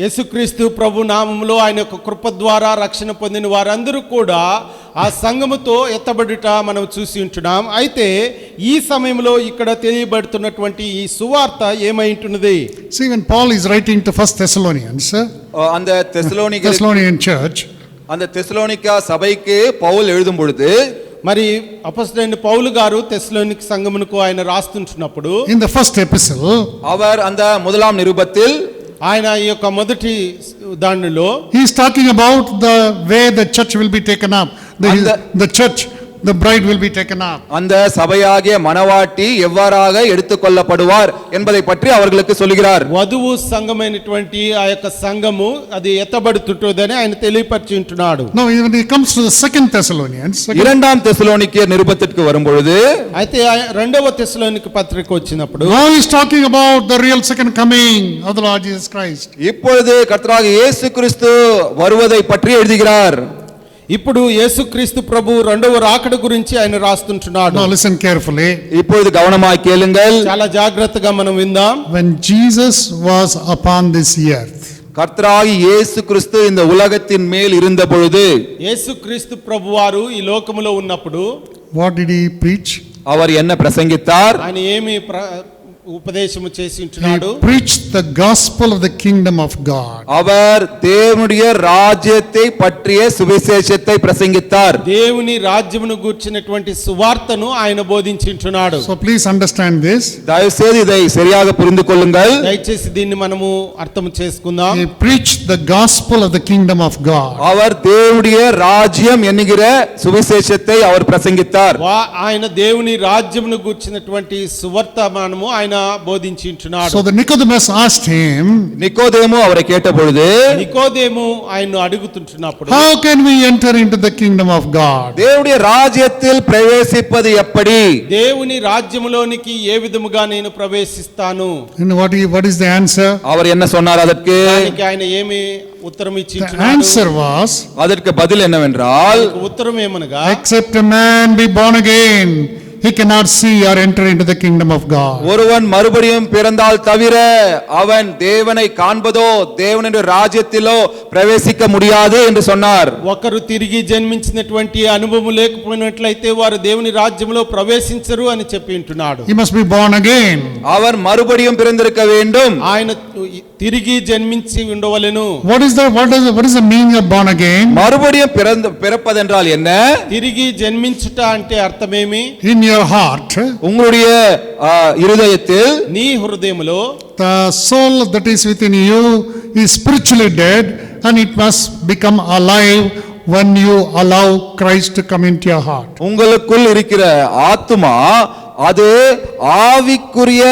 యేసుక్రీస్తు ప్రభు నామములో ఆయన యొక్క కృప ద్వారా రక్షణ పొందిన వారందరూ కూడా ఆ సంఘముతో ఎత్తబడుట మనం చూసి ఉంటున్నాం. అయితే ఈ సమయంలో ఇక్కడ తెలియబడుతున్నటువంటి ఈ సువార్త ఏమై ఉంటున్నది?
See, when Paul is writing to First Thessalonians,
அந்த
Thessalonian church,
அந்த தெசலோனிக்கா சபைக்கு பவுல் எழுதும் பொழுது,
మరి అపొస్తలుడైన పౌలు గారు తెస్సలోనిక సంఘమునకు ఆయన రాస్తుంటున్నప్పుడు,
in the first epistle,
அவர் அந்த முதலாம் நிருபத்தில்
ఆయన ఈ యొక్క మొదటి దానిలో
he is talking about the way the church will be taken up. The church, the bride will be taken up.
அந்த சபையாகிய மணவாட்டி எவ்வாறாக எடுத்துக்கொள்ளப்படுவார் என்பதை பற்றி அவர்களுக்கு சொல்கிறார்.
వధువు సంఘమైనటువంటి ఆ యొక్క సంఘము అది ఎత్తబడుతుంటుందని ఆయన తెలియపరిచి ఉంటున్నాడు.
Now when it comes to the second Thessalonians,
இரண்டாம் தெசலோனிக்கே நிருபத்திற்கு வரும்பொழுது,
అయితే రెండవ తెస్సలోనిక పత్రిక వచ్చినప్పుడు
now he is talking about the real second coming of the Lord Jesus Christ.
இப்பொழுது கர்த்தராகிய இயேசு கிறிஸ்து வருவதை பற்றி எழுதுகிறார்.
ఇప్పుడు యేసుక్రీస్తు ప్రభు రెండవ రాకడ గురించి ఆయన రాస్తుంటున్నాడు.
Now listen carefully.
இப்பொழுது கவனமாய் கேளுங்கள்.
చాలా జాగ్రత్తగా మనం విందాం.
When Jesus was upon this earth,
கர்த்தராகிய இயேசு கிறிஸ்து இந்த உலகத்தின் மேல் இருந்த பொழுது,
యేసుక్రీస్తు ప్రభువారు ఈ లోకములో ఉన్నప్పుడు
what did he preach?
அவர் என்ன பிரசங்கித்தார்?
ఆయన ఏమి ఉపదేశము చేసి ఉంటున్నాడు?
He preached the gospel of the kingdom of God.
அவர் தேவனுடைய ராஜ்யத்தை பற்றிய சுவிசேஷத்தை பிரசங்கித்தார். பிரசங்கித்தார்.
దేవుని రాజ్యమును గూర్చినటువంటి సువార్తను ఆయన బోధించుచున్నాడు.
So please understand this.
தயவு செய்து இதை சரியாக புரிந்து கொள்ளுங்கள்.
దయచేసి దీన్ని మనము అర్థం చేసుకుందాం.
He preached the gospel of the kingdom of God.
அவர் தேவனுடைய ராஜ்யம் என்கிற சுவிசேஷத்தை அவர் பிரசங்கித்தார்.
ఆయన దేవుని రాజ్యమును గూర్చినటువంటి సువర్తమానము ఆయన బోధించుచున్నాడు.
So the Nicodemus asked him,
நிக்கோதேமு அவரை கேட்டபொழுது,
నికోదేము ఆయన్ను అడుగుతుంటున్నప్పుడు,
how can we enter into the kingdom of God?
தேவனுடைய ராஜ்யத்தில் பிரவேசிப்பது எப்படி?
దేవుని రాజ్యములోనికి ఏ విధముగా నేను ప్రవేశిస్తాను?
And what is the answer?
அவர் என்ன சொன்னார் அதற்கு?
దానికి ఆయన ఏమి ఉత్తరం
The
ఇచ్చించున్నాడు?
answer was,
அதற்கு பதில் என்னவென்றால்,
ఉత్తరం ఏమనగా,
except a man be born again, he cannot see or enter into the kingdom of God.
ஒருவன் மறுபடியும் பிறந்தால் தவிர அவன் தேவனை காண்பதோ தேவனுடைய ராஜ்யத்திலோ பிரவேசிக்க முடியாது என்று சொன்னார்.
ఒకరు తిరిగి జన్మించినటువంటి అనుభవం లేకపోయినట్లయితే వారు దేవుని రాజ్యంలో ప్రవేశించరు అని చెప్పి ఉంటున్నాడు.
He must be born again.
அவர் மறுபடியும் பிறந்திருக்க வேண்டும்.
ఆయన తిరిగి జన్మించి ఉండవలెను.
What is the meaning of born again?
மறுபடியும் பிறப்பதென்றால் என்ன?
తిరిగి జన్మించుట అంటే అర్థమేమి?
In your heart,
உங்களுடைய இருதயத்தில்
నీ హృదయములో
the soul that is within you is spiritually dead and it must become alive when you allow Christ to come into your heart.
உங்களுக்குள் இருக்கிற ஆத்துமா அது ஆவிக்குரிய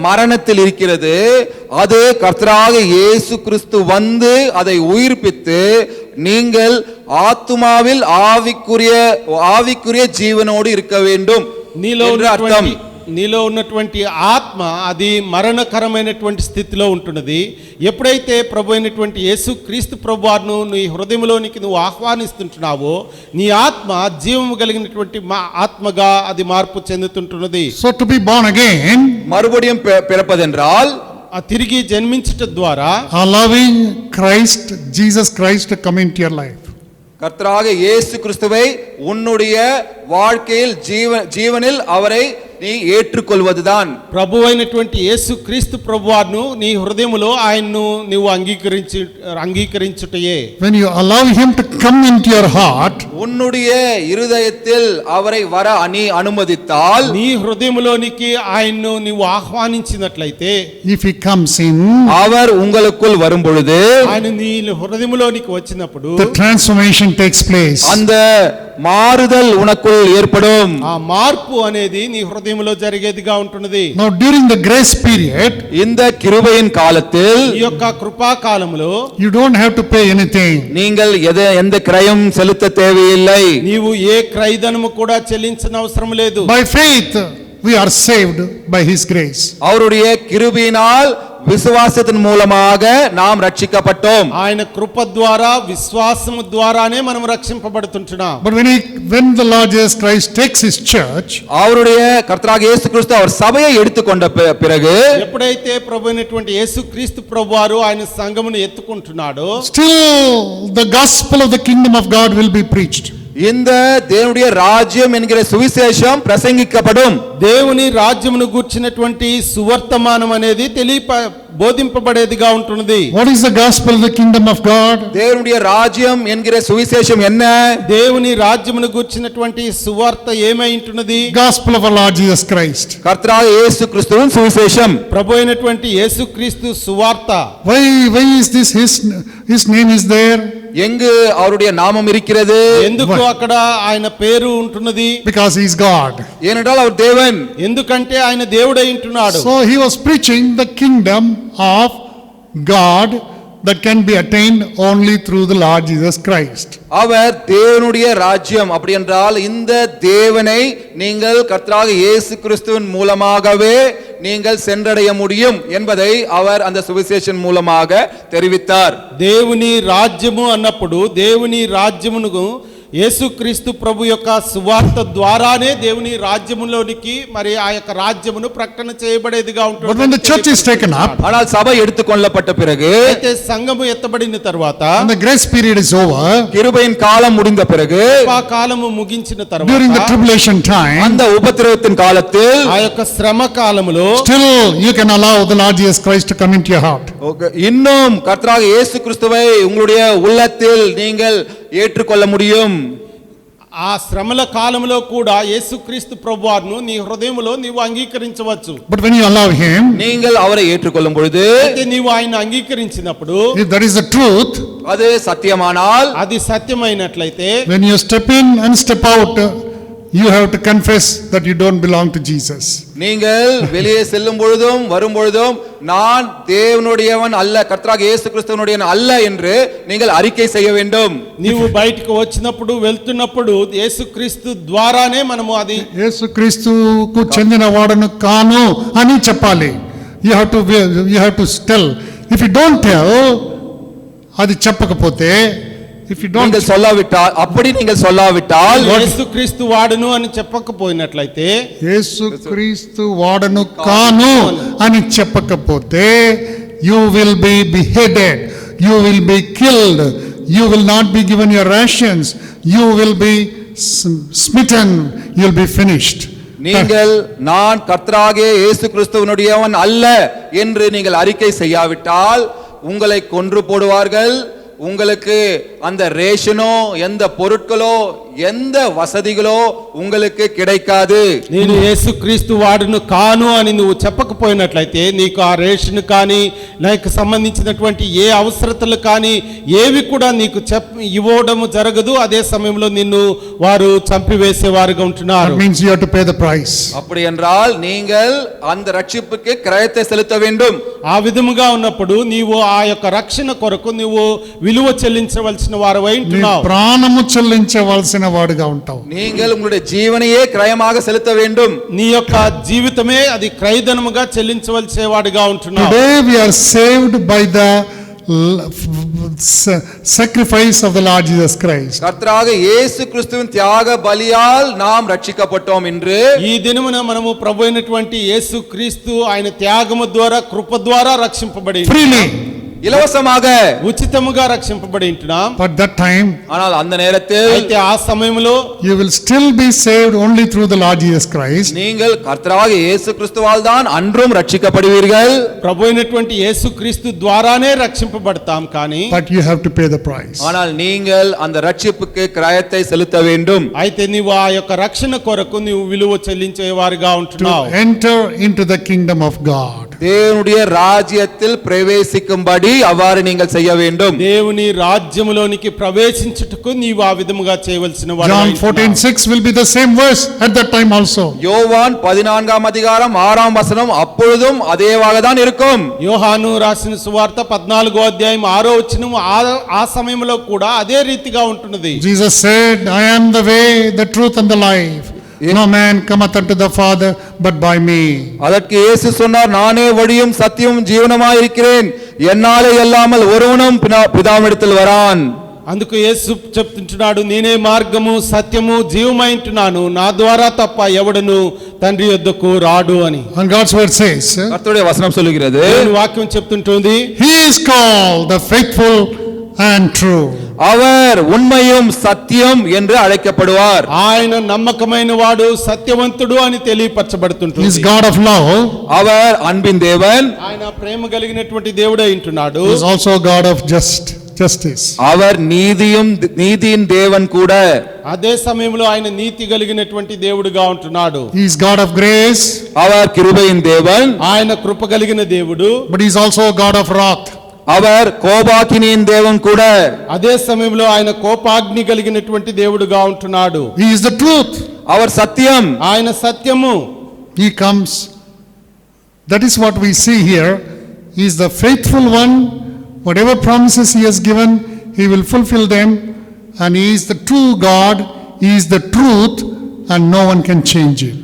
மரணத்தில் இருக்கிறது. அது கர்த்தராக இயேசு கிறிஸ்து வந்து அதை உயிர்ப்பித்து நீங்கள் ஆத்துமாவில் ஆவிக்குரிய ஜீவனோடு இருக்க வேண்டும் என்று அர்த்தம்.
నీలో ఉన్నటువంటి ఆత్మ అది మరణకరమైనటువంటి స్థితిలో ఉంటున్నది. ఎప్పుడైతే ప్రభు అయినటువంటి యేసు క్రీస్తు ప్రభువాను నీ హృదయంలోనికి నువ్వు ఆహ్వానిస్తుంటున్నావో నీ ఆత్మ జీవము కలిగినటువంటి ఆత్మగా అది మార్పు చెందుతుంటున్నది.
So to be born again,
மறுபடியும் பிறப்பதென்றால்
ఆ తిరిగి జన్మించటం ద్వారా
allowing Jesus Christ to come into your life.
கர்த்தராக இயேசு கிறிஸ்துவை உன்னுடைய வாழ்க்கையில் ஜீவனில் அவரை நீ ஏற்றுக்கொள்வதுதான்.
ప్రభు అయినటువంటి యేసు క్రీస్తు ప్రభువాను నీ హృదయములో ఆయన్ను నీవు అంగీకరించుటయే.
When you allow him to come into your heart,
உன்னுடைய இருதயத்தில் அவரை வர நீ அனுமதித்தால்,
నీ హృదయములోనికి ఆయన్ను నీవు ఆహ్వానించినట్లయితే,
if he comes in,
அவர் உங்களுக்குள் வரும் பொழுது
ఆయన నీ హృదయములోనికి వచ్చినప్పుడు
the transformation takes place.
அந்த மாறுதல் உனக்குள் ஏற்படும்.
ఆ మార్పు అనేది నీ హృదయంలో జరిగేదిగా ఉంటున్నది.
Now during the grace period,
இந்த கிருபையின் காலத்தில்
ఈ యొక్క కృపా కాలములో
you don't have to pay anything.
நீங்கள் எந்த கிரயம் செலுத்த தேவையில்லை.
నీవు ఏ క్రయధనము కూడా చెల్లించనవసరం అవసరం లేదు.
By faith we are saved by his grace.
அவருடைய கிருபையினால் விசுவாசத்தின் மூலமாக நாம் ரட்சிக்கப்பட்டோம்.
ఆయన కృప ద్వారా విశ్వాసము ద్వారానే మనం రక్షింపబడుతుంటున్నాం.
But when the Lord Jesus Christ takes his church,
அவருடைய கர்த்தராகிய இயேசு கிறிஸ்து அவர் சபையை எடுத்துக்கொண்ட பிறகு,
ఎప్పుడైతే ప్రభువైనటువంటి యేసు క్రీస్తు ప్రభువారు ఆయన సంఘమును ఎత్తుకుంటున్నాడో,
still the gospel of the kingdom of God will be preached.
இந்த தேவனுடைய ராஜ்யம் என்கிற சுவிசேஷம் பிரசங்கிக்கப்படும்.
దేవుని రాజ్యమును గూర్చినటువంటి సువర్తమానం అనేది బోధింపబడేదిగా ఉంటున్నది.
What is the gospel of the kingdom of God?
தேவனுடைய ராஜ்யம் என்கிற சுவிசேஷம் என்ன?
దేవుని రాజ్యమును గూర్చినటువంటి సువార్త ఏమై ఉంటున్నది?
Gospel of our Lord Jesus Christ.
கர்த்தராகிய இயேசு கிறிஸ்துவின் சுவிசேஷம்.
ప్రభు అయినటువంటి యేసుక్రీస్తు సువార్త.
Why is this his name is there?
எங்கு அவருடைய நாமம் இருக்கிறது?
ఎందుకు అక్కడ ఆయన పేరు ఉంటున్నది?
Because he is God.
ஏனென்றால் அவர் தேவன்.
ఎందుకంటే ఆయన దేవుడై ఉంటున్నాడు.
So he was preaching the kingdom of God that can be attained only through the Lord Jesus Christ.
அவர் தேவனுடைய ராஜ்யம். அப்படி என்றால் இந்த தேவனை நீங்கள் கர்த்தராகிய இயேசு கிறிஸ்துவின் மூலமாகவே நீங்கள் சென்றடைய முடியும் என்பதை அவர் அந்த சுவிசேஷன் மூலமாக தெரிவித்தார்.
దేవుని రాజ్యము అన్నప్పుడు దేవుని రాజ్యమును యేసుక్రీస్తు ప్రభు యొక్క సువార్త ద్వారానే దేవుని రాజ్యములోనికి మరి ఆ యొక్క రాజ్యమును ప్రకటన చేయబడేదిగా ఉంటుంది.
But when the church is taken up,
ஆனால் சபை எடுத்துக்கொள்ளப்பட்ட பிறகு,
అయితే సంఘము ఎత్తబడిన తర్వాత,
when the grace period is over,
கிருபையின் காலம் முடிந்த பிறகு,
ఆ కాలము ముగించిన తర్వాత,
during the tribulation time,
அந்த உபத்திரவத்தின் காலத்தில்,
ఆ యొక్క శ్రమ కాలములో
still you can allow the Lord Jesus Christ to come into your heart.
இன்னும் கர்த்தராகிய இயேசு கிறிஸ்துவை உங்களுடைய உள்ளத்தில் நீங்கள் ஏற்றுக்கொள்ள முடியும்.
ఆ శ్రమల కాలంలో కూడా యేసుక్రీస్తు ప్రభువాను నీ హృదయంలో నీవు అంగీకరించవచ్చు.
But when you allow him,
நீங்கள் அவரை ஏற்றுக்கொள்ளும் பொழுது,
అయితే నీవు ఆయన అంగీకరించినప్పుడు,
if that is the truth,
அது சத்தியமானால்,
అది సత్యమైనట్లయితే,
when you step in and step out, you have to confess that you don't belong to Jesus.
நீங்கள் வெளியே செல்லும் பொழுதும் வரும் பொழுதும் நான் தேவனுடையவன் அல்ல, கர்த்தராகிய இயேசு கிறிஸ்துவினுடையவன் அல்ல என்று நீங்கள் அறிக்கை செய்ய வேண்டும்.
నీవు బయటకు వచ్చినప్పుడు వెళ్తున్నప్పుడు యేసుక్రీస్తు ద్వారానే మనము అది
యేసుక్రీస్తుకు చెందిన వాడను కాను అని చెప్పాలి. You have to tell. If you don't tell, అది చెప్పకపోతే, if you don't,
நீங்கள் சொல்லாவிட்டால், அப்படி நீங்கள் சொல்லாவிட்டால்,
యేసుక్రీస్తు వాడును అని చెప్పకపోయినట్లయితే,
యేసుక్రీస్తు వాడను కాను అని చెప్పకపోతే, you will be beheaded, you will be killed, you will not be given your rations, you will be smitten, you will be finished.
நீங்கள் நான் கர்த்தராகிய இயேசு கிறிஸ்துவினுடையவன் அல்ல என்று நீங்கள் அறிக்கை செய்யாவிட்டால் உங்களை கொன்று போடுவார்கள். உங்களுக்கு அந்த ரேஷனோ, எந்த பொருட்களோ, எந்த వసதிகளோ உங்களுக்கு கிடைக்காது.
నేను యేసుక్రీస్తు వాడును కాను అని నువ్వు చెప్పకపోయినట్లయితే నీకు ఆ రేషన్ కానీ లేక సంబంధించినటువంటి ఏ అవసరతలు కానీ ఏవి కూడా నీకు ఇవ్వడం జరగదు. అదే సమయంలో నిన్ను వారు చంపివేసేవారుగా ఉంటున్నారు.
That means you have to pay the price.
அப்படி என்றால் நீங்கள் அந்த ரட்சிப்புக்கு கிரயத்தை செலுத்த வேண்டும்.
ఆ విధముగా ఉన్నప్పుడు నీవు ఆ యొక్క రక్షణ కొరకు నీవు విలువ చెల్లించవలసిన వారవై ఉంటున్నావు.
ప్రాణము చెల్లించవలసిన వాడుగా ఉంటావు.
நீங்கள் உங்களுடைய జీవనయే క్రయமாக సెలుత வேண்டும்.
నీ యొక్క జీవితమే అది క్రయధనముగా చెల్లించవలసే వాడుగా ఉంటున్నావు.
Today we are saved by the sacrifice of the Lord Jesus Christ.
கர்த்தராகிய இயேசு கிறிஸ்துவின் தியாக பலியால் நாம் రక్షించబట్టோம் என்று
ఈ దినమున మనము ప్రభు అయినటువంటి యేసుక్రీస్తు ఆయన త్యాగము ద్వారా కృప ద్వారా రక్షింపబడి
Freely.
ఇలవసమాగ
ఉచితముగా రక్షింపబడి ఉంటున్నాం.
But that time,
ஆனால் அந்த நேரத்தில்
అయితే ఆ సమయంలో
you will still be saved only through the Lord Jesus Christ.
நீங்கள் கர்த்தராகிய இயேசு கிறிஸ்துவால் தான் அன்றும் రక్షించబడువீர்கள்.
ప్రభు అయినటువంటి యేసుక్రీస్తు ద్వారానే రక్షింపబడతాం. కానీ
But you have to pay the price.
ஆனால் நீங்கள் அந்த రక్షిப்புக்கு கிரயத்தை செலுத்த வேண்டும்.
అయితే నీవు ఆ యొక్క రక్షణ కొరకు నీవు విలువ చెల్లించేవారుగా ఉంటున్నావు.
To enter into the kingdom of God.
தேவனுடைய ராஜ்யத்தில் பிரவேசிக்கும்படி அவ்வாறு நீங்கள் செய்ய வேண்டும்.
దేవుని రాజ్యములోనికి ప్రవేశించుటకు నీవు ఆ విధముగా చేయవలసిన వాడు.
John 14:6 will be the same verse at that time also.
யோவான் 14ஆம் அதிகாரம் 6ஆம் வசனம் அப்பொழுதும் அதேவாக தான் இருக்கும்.
యోహాను రాసిన సువార్త 14వ అధ్యాయం 6వ వచనం ఆ సమయంలో కూడా అదే రీతిగా ఉంటున్నది.
Jesus said, I am the way, the truth and the life. No man cometh unto the Father but by me.
அதற்கு இயேசு சொன்னார், நானே வழியும் சத்தியமும் ஜீவனுமாய் இருக்கிறேன், என்னாலே அல்லாமல் ஒருவனும் பிதாவினிடத்தில் வரான்.
అందుకు యేసు చెప్తుంటున్నాడు, నేనే మార్గము సత్యము జీవమైంటున్నాను, నా ద్వారా తప్ప ఎవడును తండ్రి యొద్దకు రాడు అని.
And God's word says,
கர்த்தருடைய வசனம் சொல்லுகிறது,
దేవుని వాక్యం చెప్తుంటుంది,
He is called the faithful and true.
அவர் உண்மையும் సత్యం என்று అழைக்கப்படுவார்.
ఆయన నమ్మకమైన వాడు సత్యవంతుడు అని
He is
తెలియపరచబడుతుంటుంది.
God of love.
அவர் அன்பின் தேவன்.
ఆయన ప్రేమ కలిగినటువంటి దేవుడై ఉంటున్నాడు.
He is also God of justice.
அவர் நீதியின் தேவன் கூட.
అదే సమయంలో ఆయన నీతి కలిగినటువంటి దేవుడుగా ఉంటున్నాడు.
He is God of grace.
அவர் கிருபையின் தேவன்.
ఆయన కృప కలిగిన దేవుడు.
But He is also God of wrath.
அவர் கோபாக்கினியின் தேவன் கூட.
అదే సమయంలో ఆయన కోపాగ్ని కలిగినటువంటి దేవుడుగా ఉంటున్నాడు.
He is the truth.
அவர் సత్యం.
ఆయన సత్యము.
He comes. That is what we see here. He is the faithful one. Whatever promises He has given, He will fulfill them. And He is the true God. He is the truth, and no one can change it.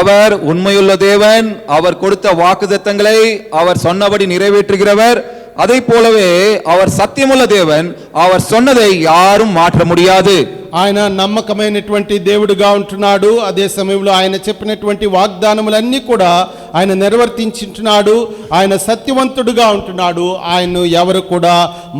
அவர் உண்மையுள்ள தேவன். அவர் கொடுத்த வாக்குத்தத்தங்களை அவர் சொன்னபடி நிறைவேற்றுகிறவர். அதை போலவே அவர் సత్యముள்ள தேவன். அவர் சொன்னதை யாரும் மாற்ற முடியாது.
ఆయన నమ్మకమైనటువంటి దేవుడుగా ఉంటున్నాడు. అదే సమయంలో ఆయన చెప్పినటువంటి వాగ్దానములన్నీ కూడా ఆయన నిర్వర్తించుంటున్నాడు. ఆయన సత్యవంతుడుగా ఉంటున్నాడు. ఆయన్ను ఎవరు కూడా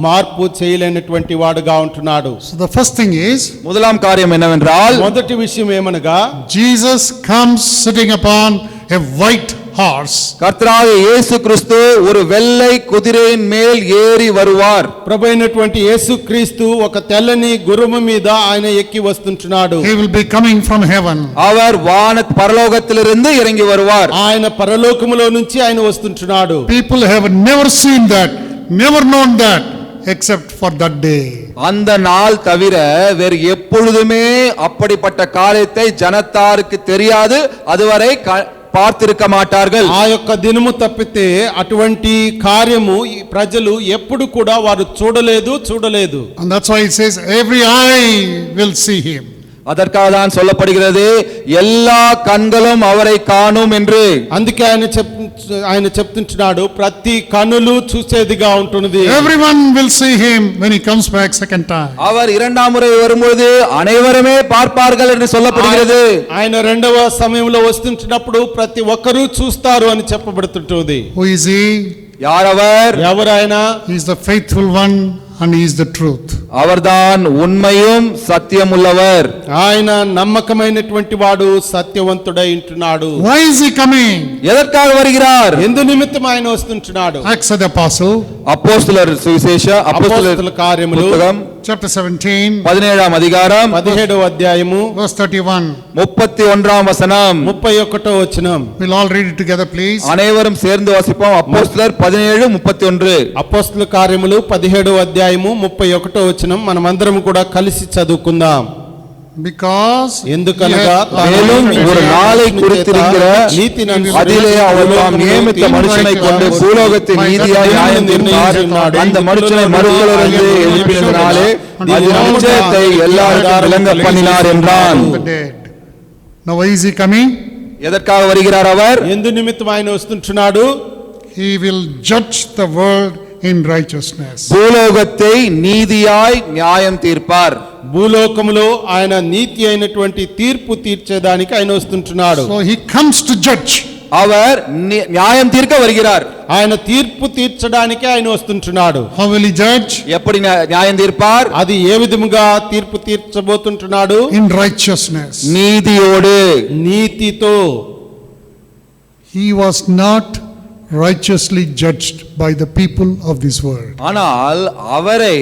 మార్పు చేయలేనటువంటి వాడుగా ఉంటున్నాడు.
So the first thing is,
முதலாம் காரியம் என்னவென்றால்,
మొదటి విషయం ఏమనగా,
Jesus comes sitting upon a white horse.
கர்த்தராகிய இயேசு கிறிஸ்து ஒரு வெள்ளை குதிரையின் மேல் ஏறி வருவார்.
ప్రభు అయినటువంటి యేసుక్రీస్తు ఒక తెల్లని గుర్రము మీద ఆయన ఎక్కి వస్తుంటున్నాడు.
He will be coming from heaven.
அவர் பரலோகத்திலிருந்து இறங்கி வருவார்.
ఆయన పరలోకములో నుంచి ఆయన వస్తుంటున్నాడు.
People have never seen that, never known that, except for that day.
அந்த நாள் தவிர வேறு எப்பொழுதுமே அப்படிப்பட்ட காரியத்தை ஜனத்தாருக்கு தெரியாது, அதுவரை பார்த்திருக்க மாட்டார்கள்.
ఆ యొక్క దినము తప్పితే అటువంటి కార్యము ఈ ప్రజలు ఎప్పుడు కూడా వారు చూడలేదు.
And that's why it says every eye will see him.
அதற்காக தான் சொல்லப்படுகிறது எல்லா கண்களும் அவரை காணும் என்று.
అందుకే ఆయన చెప్తుంటున్నాడు ప్రతి కన్నులు చూసేదిగా ఉంటున్నది.
Everyone will see him when he comes back second time.
அவர் இரண்டாம் முறை வரும்போது அனைவருமே பார்ப்பார்கள் என்று சொல்லப்படுகிறது.
ఆయన రెండవ సమయంలో వస్తుంటున్నప్పుడు ప్రతి ఒక్కరూ చూస్తారు అని చెప్పబడుతుంటుంది.
Who is he?
யாரவர்?
ఎవరైనా
He is the faithful one and he is the truth.
அவர்தான் உண்மையும் சத்தியம் உள்ளவர்.
ఆయన నమ్మకమైనటువంటి వాడు, సత్యవంతుడై ఉంటున్నాడు.
Why is he coming?
எதற்காக வருகிறார்?
ఎందు నిమిత్తం ఆయన వస్తుంటున్నాడు?
Acts of the Apostle,
அப்போஸ்தலர் சுவிசேஷ
అపోస్తలుల కార్యములు
புத்தகம்
chapter 17,
17ஆம் அதிகாரம்
17వ అధ్యాయము
verse 31.
31ஆம் வசனம்.
31వ వచనం.
We'll all read it together, please.
அனைவரும் சேர்ந்து வாசிப்போம். அப்போஸ்தலர் 17:31.
అపోస్తలుల కార్యములు 17వ అధ్యాయము 31వ వచనం మనమందరం కూడా కలిసి చదువుకుందాం.
Because
ఎందుకనగా
மேலும் ஒரு நாளை குறித்திருக்கிற அதிலே அவர் தாம் நியமித்த மனுஷனை கொண்டு பூலோகத்தை நீதியாய் நியாயம் தீர்ப்பார். அந்த மனுஷனை மறுமையிலிருந்து எழுப்பினதினாலே அது நிச்சயத்தை எல்லாருக்கும் விளங்க பண்ணினார் என்றான்.
the dead. Now why is he coming?
எதற்காக வருகிறார் அவர்?
ఎందు నిమిత్తం ఆయన వస్తుంటున్నాడు?
He will judge the world in righteousness.
பூலோகத்தை நீதியாய் நியாயம் தீர்ப்பார்.
భూలోకములో ఆయన నీతి అయినటువంటి తీర్పు తీర్చేదానికి ఆయన వస్తుంటున్నాడు.
So he comes to judge.
அவர் நியாயம் தீர்க்க வருகிறார்.
ఆయన తీర్పు తీర్చడానికి ఆయన వస్తుంటున్నాడు.
How will he judge?
எப்படி நியாயம் தீர்ப்பார்?
అది ఏ విధముగా తీర్పు తీర్చబోతుంటున్నాడు?
In righteousness.
நீதியோடு.
నీతితో.
He was not righteously judged by the people of this world.
ஆனால் அவரை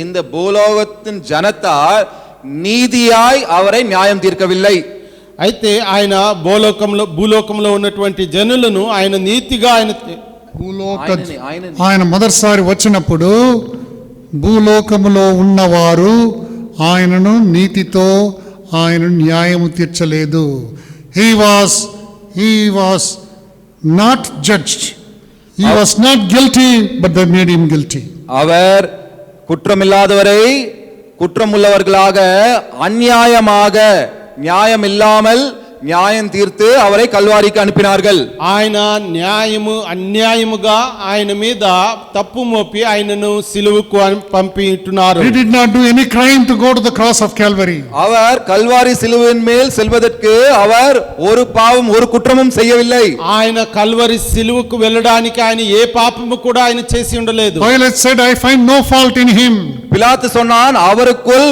இந்த பூலோகத்தின் ஜனத்தார் நீதியாய் அவரை நியாயம் தீர்க்கவில்லை.
అయితే ఆయన భూలోకంలో ఉన్నటువంటి జనులను ఆయన నీతిగా
ఆయన మొదటిసారి వచ్చినప్పుడు భూలోకములో ఉన్నవారు ఆయనను నీతితో ఆయన న్యాయము తీర్చలేదు. He was not judged. He was not guilty, but they made him guilty.
அவர் குற்றமில்லாதவரை குற்றமுள்ளவர்களாக அநியாயமாக நியாயம் இல்லாமல் நியாயம் தீர்த்து அவரை கல்வாரிக்கு அனுப்பினார்கள்.
ఆయన అన్యాయముగా ఆయన మీద తప్పు మోపి ఆయనను సిలువకు పంపిస్తున్నారు.
He did not do any crime to go to the cross of Calvary.
அவர் கல்வாரி சிலுவையின் மேல் செல்வதற்கு அவர் ஒரு பாவம் ஒரு குற்றமும் செய்யவில்லை.
ఆయన కల్వరి సిలువకు వెళ్ళడానికి ఆయన ఏ పాపము కూడా ఆయన చేసి ఉండలేదు.
Pilate said, I find no fault in him.
பிலாத்து சொன்னான் அவருக்குள்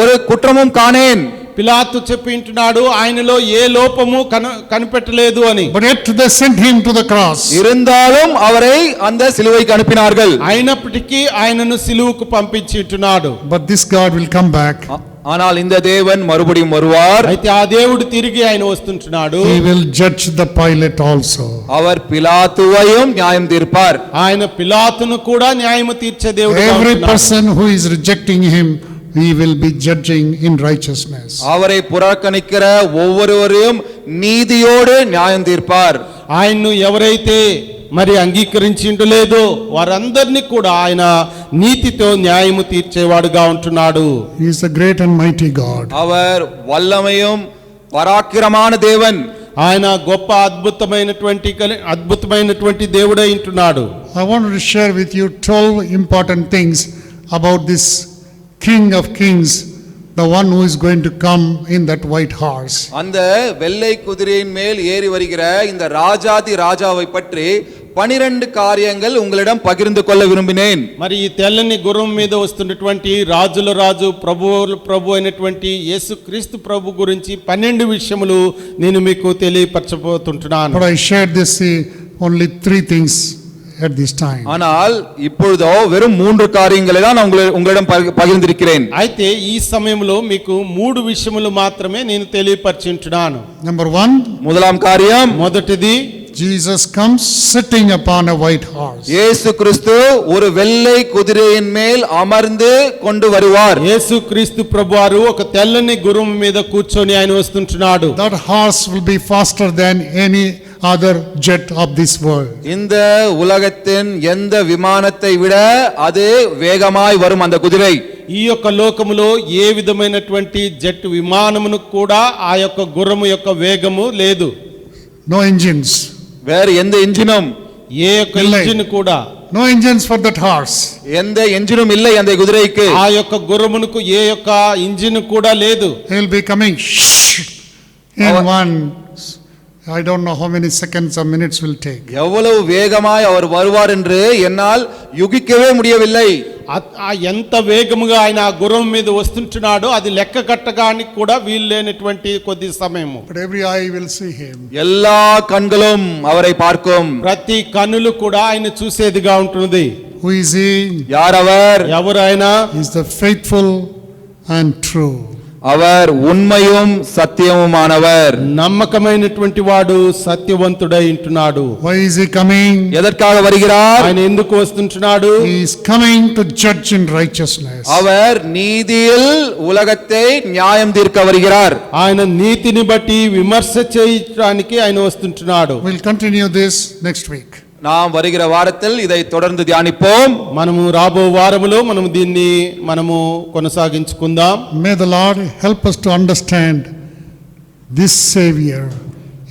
ஒரு குற்றமும் காணேன்.
పిలాతు చెప్పింటున్నాడు ఆయనలో ఏ లోపము కనిపెట్టలేదు అని.
But yet they sent him to the cross.
இருந்தாலும் அவரை அந்த சிலுவைக்கு அனுப்பினார்கள்.
అయినప్పటికీ ఆయనను సిలువకు పంపించిట్టున్నాడు.
But this God will come back.
ஆனால் இந்த தேவன் மறுபடியும் வருவார்.
అయితే ఆ దేవుడు తిరిగి ఆయన వస్తుంటున్నాడు.
He will judge the Pilate also.
அவர் பிலாத்துவையும் நியாயம் தீர்ப்பார்.
ఆయన పిలాతును కూడా న్యాయము తీర్చే దేవుడుగా
Every
ఉంటున్నాడు.
person who is rejecting him, he will be judging in righteousness.
அவரை புறக்கணிக்கிற ஒவ்வொருவரையும் நீதியோடு நியாயம் தீர்ப்பார்.
ఆయన్ను ఎవరైతే మరి అంగీకరించిండలేదో వారందరినీ కూడా ఆయన నీతితో న్యాయము తీర్చేవాడుగా ఉంటున్నాడు.
He is a great and mighty God.
அவர் వల్లమయం పరాక్రమமான தேவன்.
ఆయన గొప్ప అద్భుతమైనటువంటి దేవుడై ఉంటున్నాడు.
I wanted to share with you 12 important things about this King of Kings, the one who is going to come in that white horse.
அந்த வெள்ளை குதிரையின் மேல் ஏறி வருகிற இந்த ராஜாதி ராஜாவை பற்றி 12 காரியங்கள் உங்களிடம் பகிர்ந்து கொள்ள விரும்பினேன்.
మరి ఈ తెల్లని గుర్రం మీద వస్తున్నటువంటి రాజుల రాజు ప్రభు అయినటువంటి యేసుక్రీస్తు ప్రభు గురించి 12 విషయములు నేను మీకు తెలియపరచబోతుంటున్నాను.
But I shared this only 3 things at this time.
ஆனால் இப்பொழுதோ வெறும் 3 காரியங்களை தான் நான் உங்களிடம் பகிர்ந்திருக்கிறேன்.
అయితే ఈ సమయంలో మీకు 3 విషయములు మాత్రమే నేను తెలియపరచుంటున్నాను.
Number 1,
முதலாம் காரியம்,
మొదటిది
Jesus comes sitting upon a white horse.
இயேசு கிறிஸ்து ஒரு வெள்ளை குதிரையின் மேல் அமர்ந்து கொண்டு வருவார்.
యేసుక్రీస్తు ప్రభువారు ఒక తెల్లని గుర్రం మీద కూర్చొని ఆయన వస్తుంటున్నాడు.
That horse will be faster than any other jet of this world.
இந்த உலகத்தின் எந்த விமானத்தை விட அது வேகமாய் வரும் அந்த குதிரை.
ఈ యొక్క లోకములో ఏ విధమైనటువంటి జెట్ విమానమును కూడా ఆ యొక్క గుర్రము యొక్క వేగము లేదు.
No engines.
வேற எந்த என்ஜினும்,
ఏ యొక్క ఇంజిన్ కూడా,
No engines for that horse.
எந்த என்ஜினும் இல்லை அந்த குதிரைக்கு.
ఆ యొక్క గుర్రమునకు ఏ యొక్క ఇంజిన్ కూడా లేదు.
He will be coming in one. I don't know how many seconds or minutes will take.
எவ்வளவு வேகமாய் அவர் வருவார் என்று என்னால் யூகிக்கவே முடியவில்லை.
ఎంత వేగముగా ఆయన ఆ గుర్రం మీద వస్తుంటున్నాడో అది లెక్క కట్టడానికి కూడా వీలు లేనటువంటి కొద్ది సమయము.
But every eye will see him.
எல்லா கண்களும் அவரை பார்க்கும்.
ప్రతి కన్నులు కూడా ఆయన చూసేదిగా ఉంటుంది.
Who is he?
யார் அவர்?
ఎవరు ఆయన?
He is the faithful and true.
அவர் உண்மையும் சத்தியமுமானவர்.
నమ్మకమైనటువంటి వాడు, సత్యవంతుడై ఉంటున్నాడు.
Why is he coming?
எதற்காக வருகிறார்?
ఆయన ఎందుకు వస్తుంటున్నాడు?
He is coming to judge in righteousness.
அவர் நீதியில் உலகத்தை நியாயம் தீர்க்க வருகிறார்.
ఆయన నీతిని బట్టి విమర్శ చేయడానికి ఆయన వస్తుంటున్నాడు.
We'll continue this next week.
நாம் வருகிற வாரத்தில் இதை தொடர்ந்து தியானிப்போம்.
మనము రాబో వారములో మనము దీన్ని కొనసాగించుకుందాం.
May the Lord help us to understand this Savior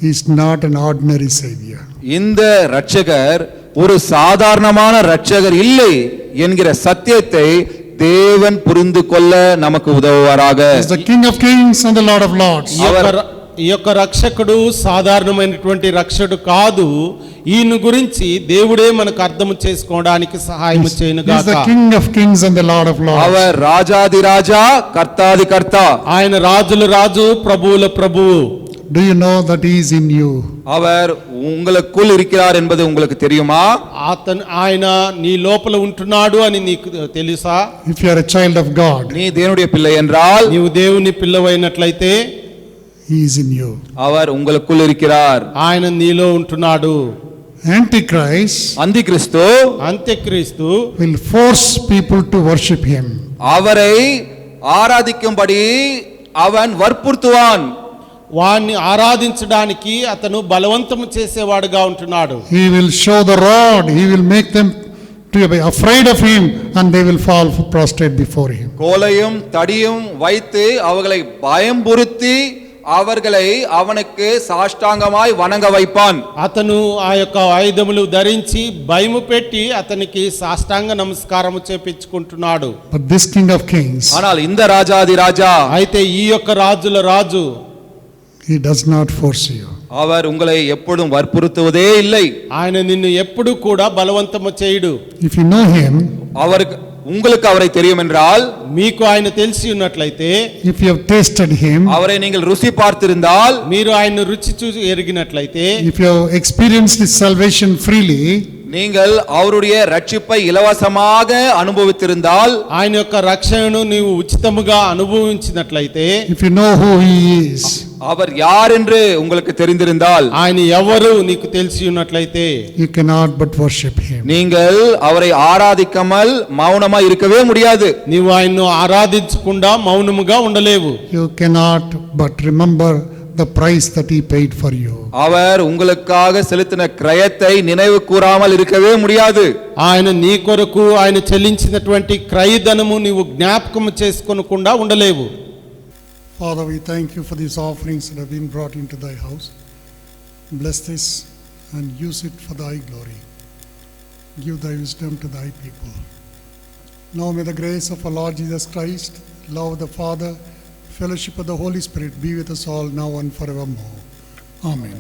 is not an ordinary Savior.
இந்த இரட்சகர் ஒரு சாதாரணமான இரட்சகர் இல்லை என்கிற சத்தியத்தை தேவன் புரிந்து கொள்ள நமக்கு உதவுவாராக.
He is the King of Kings and the Lord of Lords.
ఈ యొక్క రక్షకుడు సాధారణమైనటువంటి రక్షకుడు కాదు. ఈయన గురించి దేవుడే మనకు అర్థం చేసుకోవడానికి సహాయం చేయను
He is
గాక.
the King of Kings and the Lord of Lords.
அவர் ராஜாதி ராஜா, கர்த்தாதி கர்த்தா.
ఆయన రాజుల రాజు, ప్రభువుల ప్రభువు.
Do you know that he is in you?
அவர் உங்களுக்குள் இருக்கிறார் என்பது உங்களுக்கு தெரியுமா?
ఆయన నీ లోపల ఉంటున్నాడు అని నీకు తెలుసా?
If you are a child of God,
நீ தேவனுடைய பிள்ளை என்றால்
నీవు దేవుని పిల్లవైనట్లయితే
he is in you.
அவர் உங்களுக்குள் இருக்கிறார்.
ఆయన నీలో ఉంటున్నాడు.
Antichrist
అంత్యక్రీస్తు
will force people to worship him.
அவரை ஆராதிக்கும்படி அவன் வற்புறுத்துவான்.
వాణ్ణి ఆరాధించడానికి అతను బలవంతము చేసేవాడుగా ఉంటున్నాడు.
He will show the rod. He will make them to be afraid of him and they will fall prostrate before him.
கோலையும் தடியும் வைத்து அவர்களை பயம்புறுத்தி அவர்களை அவனுக்கு சாஷ்டாங்கமாய் வணங்க வைப்பான்.
అతను ఆ యొక్క ఆయుధములు ధరించి భయము పెట్టి అతనికి సాష్టాంగ నమస్కారము చేపించుకుంటున్నాడు.
But this King of Kings,
ஆனால் இந்த ராஜாதி ராஜா,
అయితే ఈ యొక్క రాజుల రాజు,
he does not force you. அவர் உங்களை எப்பொழுதும் வற்புறுத்துவதே இல்லை.
ఆయన నిన్ను ఎప్పుడు కూడా బలవంతము చేయడు.
If you know him,
உங்களுக்கு அவரை தெரியும் என்றால்,
మీకు ఆయన తెలిసి ఉన్నట్లయితే,
if you have tasted him,
அவரை நீங்கள் ருசி பார்த்திருந்தால்,
మీరు ఆయన రుచి చూసి ఎరిగినట్లయితే,
if you have experienced his salvation freely,
நீங்கள் அவருடைய ரட்சிப்பை இலவசமாக அனுபவித்திருந்தால்,
ఆయన యొక్క రక్షణను నీవు ఉచితముగా అనుభవించినట్లయితే,
if you know who he is,
அவர் யார் என்று உங்களுக்கு தெரிந்திருந்தால்,
ఆయన ఎవరు నీకు తెలిసి ఉన్నట్లయితే,
you cannot but worship him.
நீங்கள் அவரை ஆராதிக்காமல் மௌனமா இருக்கவே முடியாது.
నీవు ఆయన్ను ఆరాధించకుండా మౌనముగా ఉండలేవు.
You cannot but remember the price that he paid for you.
அவர் உங்களுக்காக செலுத்தின கிரயத்தை நினைவு கூறாமல் இருக்கவே முடியாது.
ఆయన నీ కొరకు ఆయన చెల్లించినటువంటి క్రయధనము నీవు జ్ఞాపకం చేసుకోనకుండా ఉండలేవు.
Father, we thank you for these offerings that have been brought into thy house. Bless this and use it for thy glory. Give thy wisdom to thy people. Now may the grace of our Lord Jesus Christ, love of the Father, fellowship of the Holy Spirit be with us all now and forevermore. Amen.